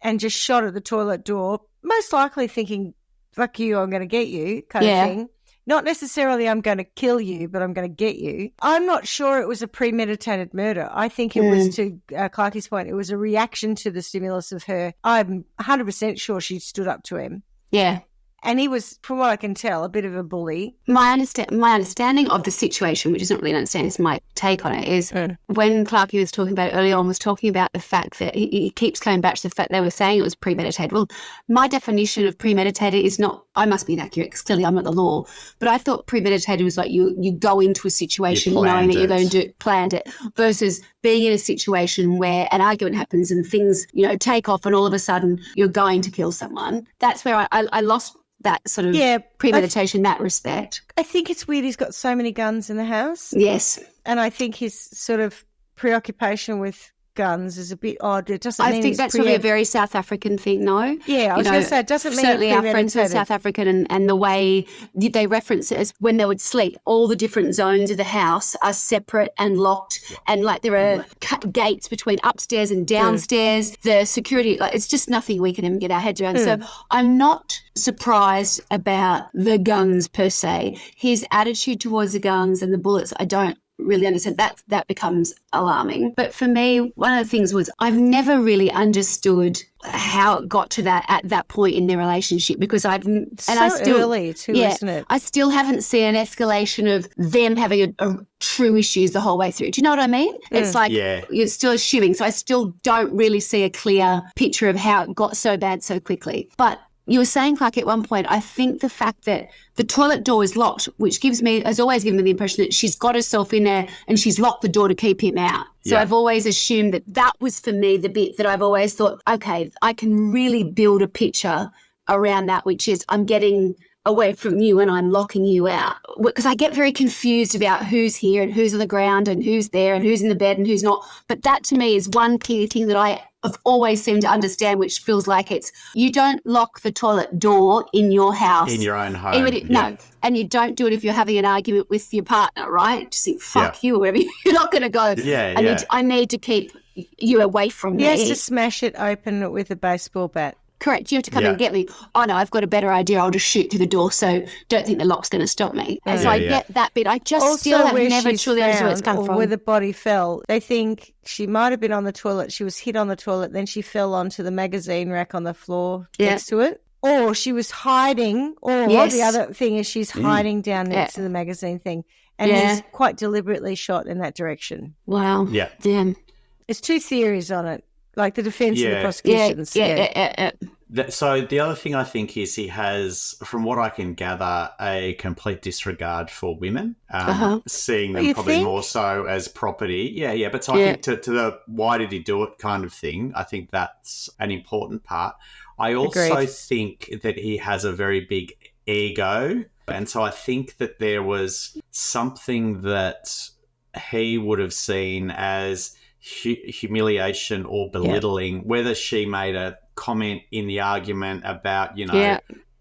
and just shot at the toilet door, most likely thinking, fuck you, I'm going to get you kind of thing. Not necessarily I'm going to kill you, but I'm going to get you. I'm not sure it was a premeditated murder. I think it was, to Clarky's point, it was a reaction to the stimulus of her. I'm 100% sure she stood up to him. Yeah. And he was, from what I can tell, a bit of a bully. My understanding of the situation, which is not really an understanding, it's my take on it, is when Clarky was talking about it early on, was talking about the fact that he keeps coming back to the fact they were saying it was premeditated. Well, my definition of premeditated is not, I must be inaccurate because clearly I'm not the law, but I thought premeditated was like you go into a situation knowing that you're going to planned it, versus being in a situation where an argument happens and things, take off and all of a sudden you're going to kill someone. That's where I lost that sort of premeditation in that respect. I think it's weird he's got so many guns in the house. Yes. And I think his sort of preoccupation with guns is a bit odd. It doesn't mean I think that's probably a very South African thing, no? Yeah, I was going to say, it doesn't mean certainly our friends who are South African and the way they reference it as when they would sleep, all the different zones of the house are separate and locked and like there are gates between upstairs and downstairs. The security, it's just nothing we can even get our heads around. So I'm not surprised about the guns per se. His attitude towards the guns and the bullets, I don't really understand. That becomes alarming. But for me, one of the things was I've never really understood how it got to that at that point in their relationship because isn't it? I still haven't seen an escalation of them having a true issues the whole way through. Do you know what I mean? It's like you're still assuming. So I still don't really see a clear picture of how it got so bad so quickly. But you were saying, Clark, at one point, I think the fact that the toilet door is locked, which has always given me the impression that she's got herself in there and she's locked the door to keep him out. So I've always assumed that was for me the bit that I've always thought, okay, I can really build a picture around that, which is I'm getting away from you and I'm locking you out. Because I get very confused about who's here and who's on the ground and who's there and who's in the bed and who's not. But that to me is one key thing that I've always seemed to understand, which feels like it's you don't lock the toilet door in your house. In your own home. No. And you don't do it if you're having an argument with your partner, right? Just think, fuck you or whatever. You're not going to go, I need to keep you away from me. He has to smash it open with a baseball bat. Correct. You have to come in and get me. Oh, no, I've got a better idea. I'll just shoot through the door, so don't think the lock's going to stop me. And so I get that bit. I just also, still have never truly understood where it's come from. Where the body fell, they think she might have been on the toilet. She was hit on the toilet, then she fell onto the magazine rack on the floor next to it. Or she was hiding, or the other thing is she's hiding down next to the magazine thing. And he's quite deliberately shot in that direction. Wow. Yeah. Damn. There's two theories on it. like the defence and the Yeah. prosecutions. So the other thing I think is he has, from what I can gather, a complete disregard for women, seeing them You probably think? more so as property. Yeah. But so I think to the why did he do it kind of thing, I think that's an important part. I also Agreed. think that he has a very big ego. And so I think that there was something that he would have seen as humiliation or belittling, whether she made a comment in the argument about,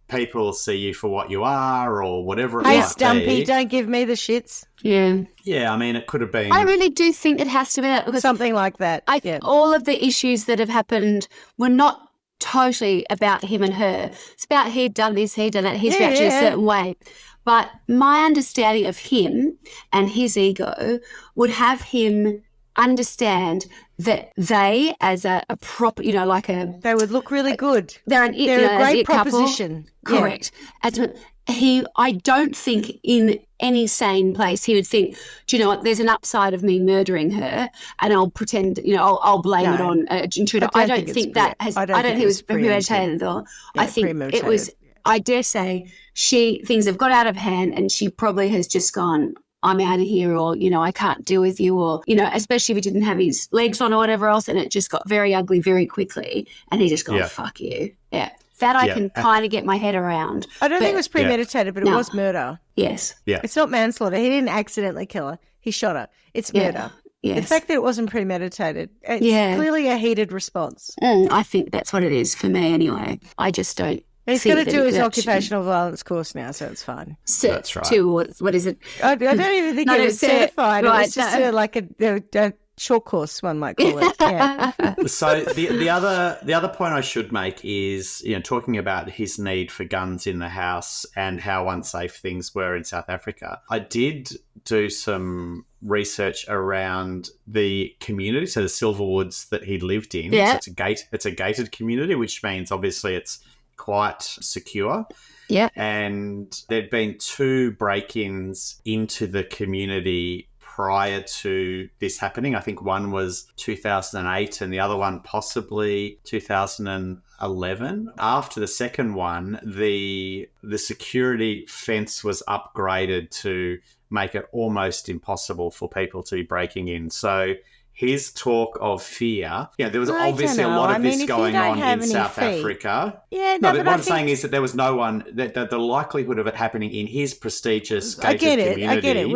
people will see you for what you are or whatever it Hey, might Stumpy, be. don't give me the shits. Yeah. Yeah, I mean, it could have been... I really do think it has to be that because Something like that. all of the issues that have happened were not totally about him and her. It's about he'd done this, he'd done that, he's reacted a certain way. But my understanding of him and his ego would have him understand that they, as a proper, they would look really good. They're a great couple. proposition. Correct. I don't think in any sane place he would think, do you know what, there's an upside of me murdering her and I'll pretend, I'll blame it on an intruder. I don't think that has, I don't think it was premeditated though. I think it was, I dare say, things have got out of hand and she probably has just gone, I'm out of here, or, I can't deal with you, or, especially if he didn't have his legs on or whatever else, and it just got very ugly very quickly, and he just gone, fuck you. Yeah. That I can kind of get my head around. I don't think it was premeditated, but it was murder. Yes. Yeah. It's not manslaughter. He didn't accidentally kill her. He shot her. It's murder. Yes. The fact that it wasn't premeditated, it's clearly a heated response. I think that's what it is for me anyway. I just don't. He's going to do his occupational violence course now, so it's fine. That's right. What is it? I don't even think it was certified. Right, it was just a short course, one might call it. Yeah. So the other point I should make is, talking about his need for guns in the house and how unsafe things were in South Africa. I did do some research around the community, so the Silverwoods that he lived in. Yeah. So it's a gated community, which means obviously it's quite secure. Yeah. And there'd been 2 break-ins into the community prior to this happening. I think one was 2008 and the other one possibly 2011. After the second one, the security fence was upgraded to make it almost impossible for people to be breaking in. So his talk of fear, there was obviously a lot of this going on in South Africa. Yeah, but what I'm saying is that there was no one, that the likelihood of it happening in his prestigious gated community. I get it.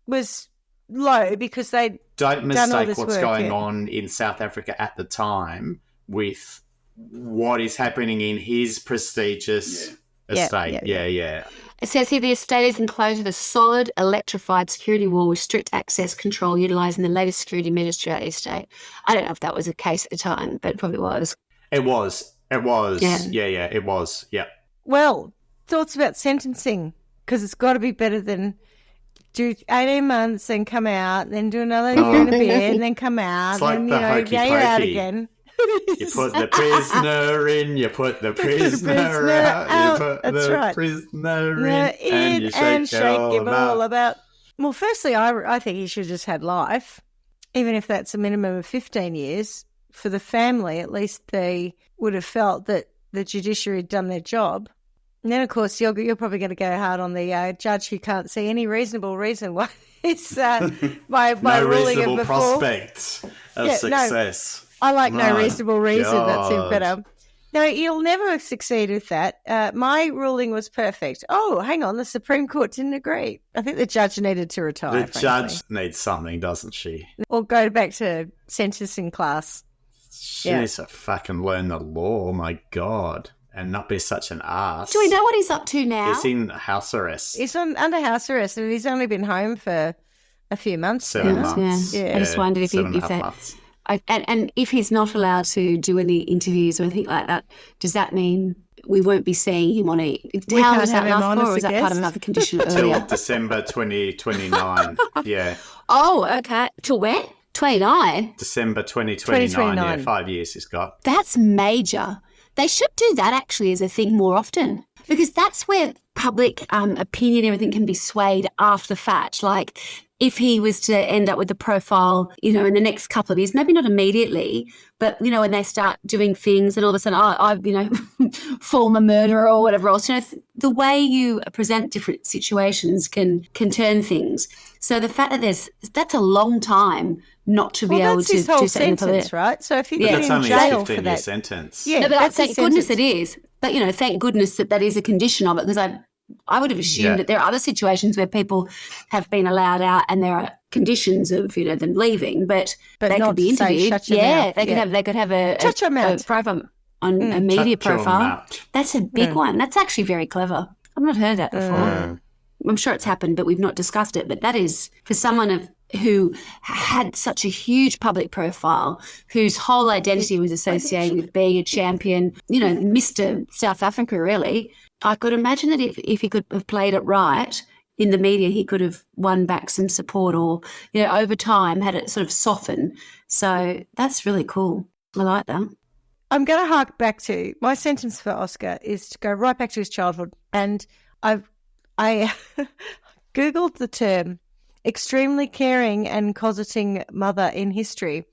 Was low because they don't mistake what's going on in South Africa at the time with what is happening in his prestigious estate. Yeah. It says here the estate is enclosed with a solid electrified security wall with strict access control utilising the latest security measures throughout the estate. I don't know if that was the case at the time, but it probably was. It was. Yeah. It was. Yeah. Well, thoughts about sentencing, because it's got to be better than do 18 months and come out, then do another year and a bit, and then come out, it's like and the hokey you're out pokey. again. You put the prisoner in, you put the prisoner out, you put the prisoner in, and you shake it all about. Well, firstly, I think he should have just had life, even if that's a minimum of 15 years. For the family, at least they would have felt that the judiciary had done their job. And then, of course, you're probably going to go hard on the judge who can't see any reasonable reason why it's by no ruling reasonable of before. prospect of success. I like no reasonable reason. God. That's even better. No, you'll never succeed with that. My ruling was perfect. Oh, hang on. The Supreme Court didn't agree. I think the judge needed to retire. The judge needs something, doesn't she? Or go back to sentencing class. She needs to fucking learn the law. Oh, my God. And not be such an ass. Do we know what he's up to now? He's in house arrest. He's under house arrest, and he's only been home for a few months. 7 months. Yeah. I just wondered if months. And if he's not allowed to do any interviews or anything like that, does that mean we won't be seeing him on a... How does that last for, or is that part of another condition earlier? Till December 2029. Yeah. Oh, okay. Till when? 29? December 2029. Yeah, 5 years he's got. That's major. They should do that actually as a thing more often, because that's where public opinion and everything can be swayed after the fact. Like if he was to end up with a profile, in the next couple of years, maybe not immediately, but, when they start doing things and all of a sudden, I've, former murderer or whatever else, the way you present different situations can turn things. So the fact that that's a long time not to be able to do something sentence, right? So if you But get that's in only jail a for 15-year that, sentence. yeah, no, but that's thank goodness it is. But thank goodness that is a condition of it, because I would have assumed that there are other situations where people have been allowed out and there are conditions of them leaving, but they not could be to say, interviewed. shut your mouth. They could have a profile on a media Shut your profile. mouth. That's a big one. That's actually very clever. I've not heard that before. I'm sure it's happened, but we've not discussed it. But that is for someone who had such a huge public profile, whose whole identity was associated with being a champion, Mr. South Africa, really. I could imagine that if he could have played it right in the media, he could have won back some support or, over time had it sort of soften. So that's really cool. I like that. I'm going to hark back to my sentence for Oscar is to go right back to his childhood. And I Googled the term extremely caring and cosseting mother in history,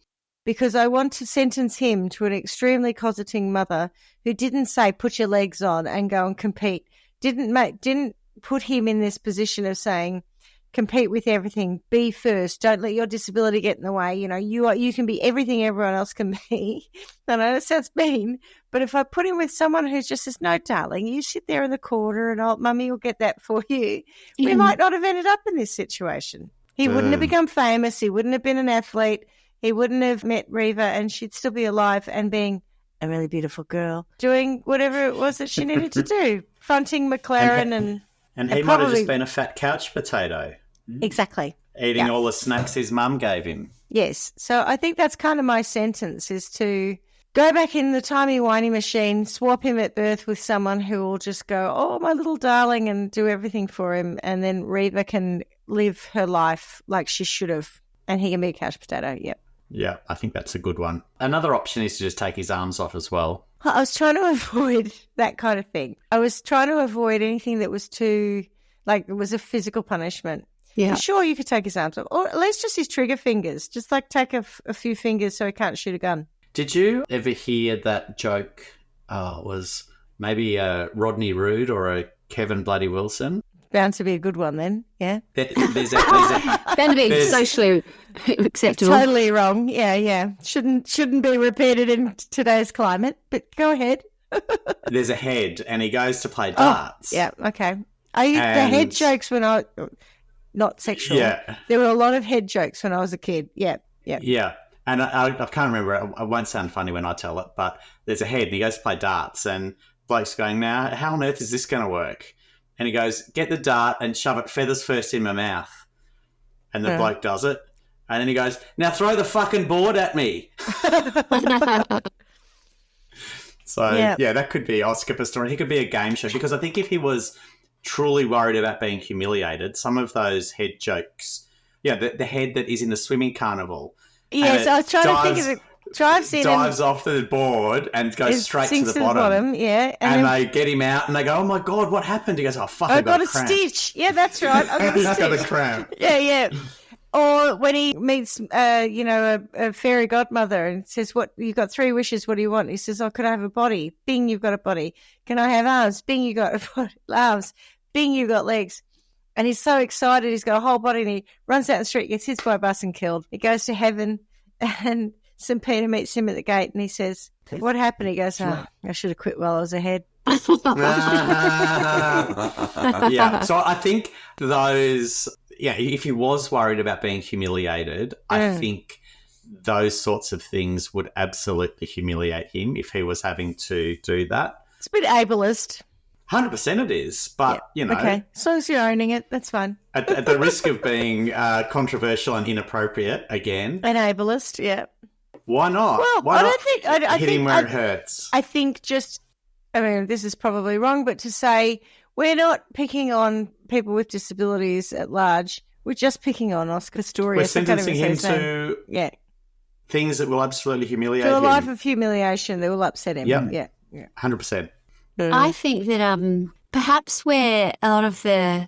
because I want to sentence him to an extremely cosseting mother who didn't say put your legs on and go and compete, didn't put him in this position of saying compete with everything, be first, don't let your disability get in the way. You can be everything everyone else can be. I know that sounds mean, but if I put him with someone who just says, no, darling, you sit there in the corner and old mummy will get that for you, we might not have ended up in this situation. He wouldn't have become famous. He wouldn't have been an athlete. He wouldn't have met Reva, and she'd still be alive and being a really beautiful girl, doing whatever it was that she needed to do, fronting McLaren and he might have just been a fat couch potato. Exactly. Eating all the snacks his mum gave him. Yes. So I think that's kind of my sentence, is to go back in the timey-wimey machine, swap him at birth with someone who will just go, oh, my little darling, and do everything for him. And then Reva can live her life like she should have, and he can be a couch potato. Yep. Yeah, I think that's a good one. Another option is to just take his arms off as well. I was trying to avoid that kind of thing. I was trying to avoid anything that was too, it was a physical punishment. Yeah. Sure, you could take his arms off, or at least just his trigger fingers. Just take a few fingers so he can't shoot a gun. Did you ever hear that joke? It was maybe a Rodney Roode or a Kevin Bloody Wilson. Bound to be a good one then, yeah. Bound to be socially acceptable. Totally wrong, yeah. Shouldn't be repeated in today's climate, but go ahead. There's a head, and he goes to play darts. Oh, yeah, okay. The head jokes when not sexual. Yeah. There were a lot of head jokes when I was a kid, yeah. Yeah, and I can't remember, I won't sound funny when I tell it, but there's a head, and he goes to play darts, and bloke's going, now, how on earth is this going to work? And he goes, get the dart and shove it feathers first in my mouth. And the bloke does it. And then he goes, now throw the fucking board at me. So, yeah, that could be Oscar Pistorius. He could be a game show, because I think if he was truly worried about being humiliated, some of those head jokes, the head that is in the swimming carnival. Yes, I was trying to think of it. Dives off the board and goes straight to the bottom. Yeah. And they get him out and they go, oh my God, what happened? He goes, oh fuck, I got a cramp. stitch. Yeah, that's right. I got a stitch. got a cramp. Yeah. Or when he meets, a fairy godmother and says, "What? You've got 3 wishes. What do you want?" He says, "Oh, could I have a body?" Bing, you've got a body. Can I have arms? Bing, you got arms. Bing, you've got legs. And he's so excited. He's got a whole body, and he runs out the street, gets hit by a bus and killed. He goes to heaven, and St. Peter meets him at the gate, and he says, "What happened?" He goes, "I should have quit while I was ahead." Yeah. So I think those. Yeah, if he was worried about being humiliated, I think those sorts of things would absolutely humiliate him if he was having to do that. It's a bit ableist. 100% it is, but, Okay, as long as you're owning it, that's fine. At the risk of being controversial and inappropriate again. An ableist, yeah. Why not? Well, Why I not don't think... I hit think, him where it hurts? I think this is probably wrong, but to say we're not picking on people with disabilities at large, we're just picking on Oscar Pistorius. We're sentencing him to things that will absolutely humiliate him. To a life of humiliation that will upset him. Yep. Yeah. 100%. I think that perhaps where a lot of the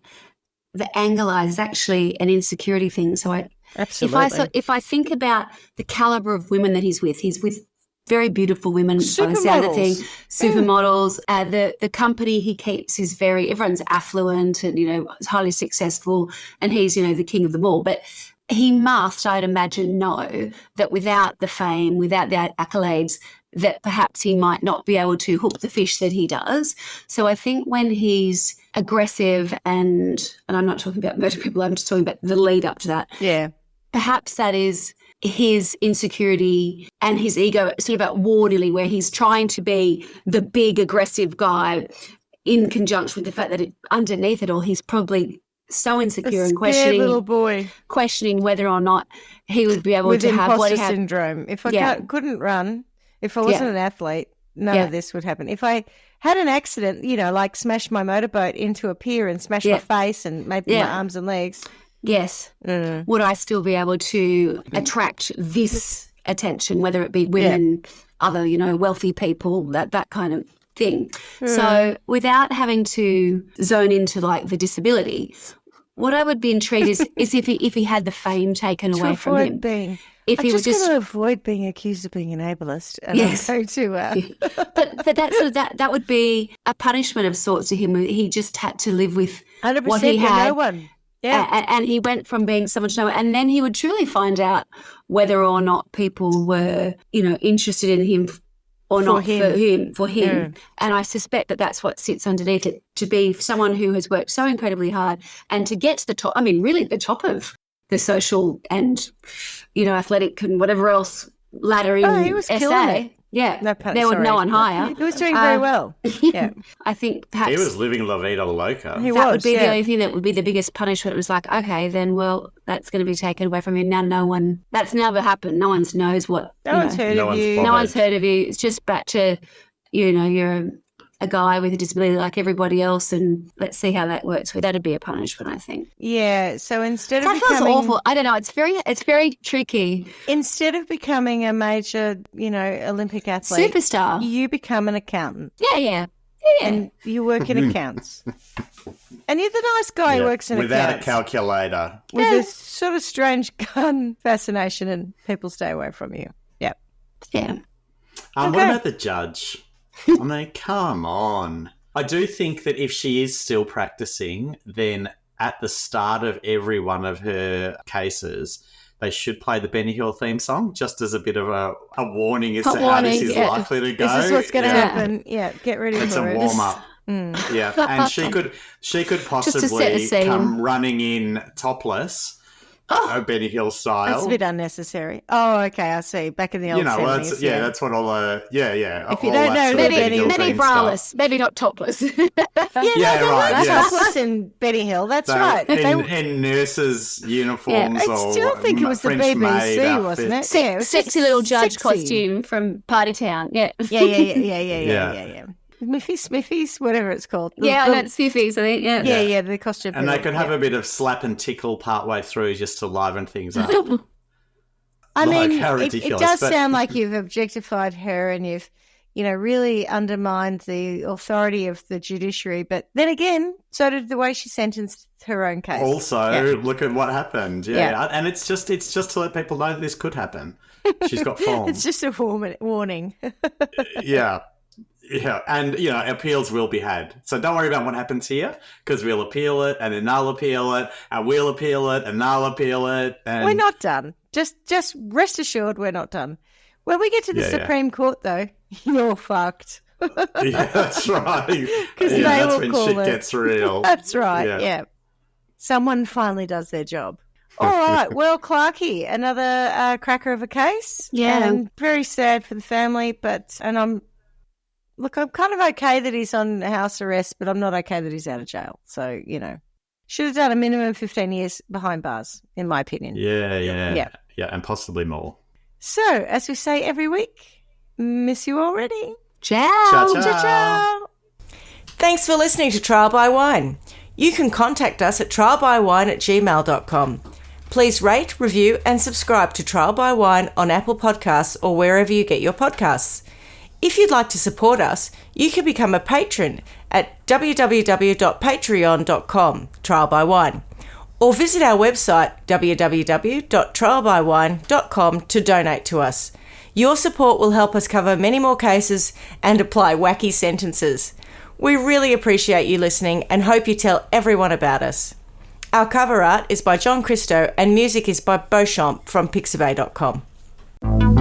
anger lies is actually an insecurity thing. So Absolutely. if I think about the caliber of women that he's with very beautiful women by the sound of things, supermodels. The company he keeps is everyone's affluent and, is highly successful, and he's, the king of them all. But he must, I'd imagine, know that without the fame, without the accolades, that perhaps he might not be able to hook the fish that he does. So I think when he's aggressive and I'm not talking about murder people, I'm just talking about the lead up to that. Yeah. Perhaps that is his insecurity and his ego sort of at war nearly, where he's trying to be the big aggressive guy in conjunction with the fact that underneath it all, he's probably so insecure and questioning whether or not he would be able with to have what he had. syndrome. If I couldn't run, if I wasn't an athlete, none of this would happen. If I had an accident, like smash my motorboat into a pier and smash my face and maybe my arms and legs. Yes. Would I still be able to attract this attention, whether it be women, other, wealthy people, that kind of thing. So without having to zone into the disability, what I would be intrigued is if he had the fame taken away from him. I'm just going to avoid being accused of being an ableist. And yes. I'm going to. But that would be a punishment of sorts to him. He just had to live with 100% what he had. No one. Yeah. And he went from being someone to no one. And then he would truly find out whether or not people were, interested in him or not for him. Yeah. And I suspect that that's what sits underneath it, to be someone who has worked so incredibly hard and to get to the top, really the top of the social and, athletic and whatever else ladder in he was SA. killing it. Yeah, there was no one higher. He was doing very well. Yeah, I think perhaps he was living La Vida Loca. That would be the only thing that would be the biggest punishment. It was like, okay, then that's going to be taken away from him. Now that's never happened. No one knows what. No one's heard of you. No one's heard of you. It's just back to, you're a guy with a disability like everybody else, and let's see how that works. That'd be a punishment, I think. Yeah. So instead of that feels awful. I don't know. It's very tricky. Instead of becoming a major, Olympic athlete, superstar, you become an accountant. Yeah. And you work in accounts. And you're the nice guy who works in accounts. Without a calculator. With this sort of strange gun fascination, and people stay away from you. Yeah. Yeah. What about the judge? Come on. I do think that if she is still practicing, then at the start of every one of her cases, they should play the Benny Hill theme song, just as a bit of a warning as to how this is likely to go. This is what's going to happen. Yeah, get ready for it. It's a warm-up. Yeah, and she could possibly come running in topless. Benny Hill style. That's a bit unnecessary. Oh, okay, I see. Back in the old 70s. That's what all the If you don't know, maybe braless, maybe not topless. Topless in Benny Hill. That's right. In nurses' uniforms. I still think it was the BBC, wasn't it? Yeah, sexy little judge costume from Party Town. Yeah. Yeah. Smithies, whatever it's called. It's Smithies, I think. Yeah, the costume. And they could have a bit of slap and tickle partway through just to liven things up. It does sound like you've objectified her and you've, really undermined the authority of the judiciary. But then again, so did the way she sentenced her own case. Also, look at what happened. Yeah. And it's just to let people know that this could happen. She's got form. It's just a warning. Yeah. Yeah, and, appeals will be had. So don't worry about what happens here, because we'll appeal it, and then they'll appeal it, and we'll appeal it, and they'll appeal it. And we're not done. Just rest assured we're not done. When we get to the Supreme Court, though, you're fucked. Yeah, that's right. Because that's when shit gets real. That's right, yeah. Someone finally does their job. All right, well, Clarky, another cracker of a case. Yeah. And very sad for the family, I'm kind of okay that he's on house arrest, but I'm not okay that he's out of jail. So, should have done a minimum of 15 years behind bars, in my opinion. Yeah, and possibly more. So, as we say every week, miss you already. Ciao. Ciao. Thanks for listening to Trial by Wine. You can contact us at trialbywine@gmail.com. Please rate, review, and subscribe to Trial by Wine on Apple Podcasts or wherever you get your podcasts. If you'd like to support us, you can become a patron at www.patreon.com, Trial by Wine, or visit our website www.trialbywine.com to donate to us. Your support will help us cover many more cases and apply wacky sentences. We really appreciate you listening and hope you tell everyone about us. Our cover art is by John Christo and music is by Beauchamp from pixabay.com.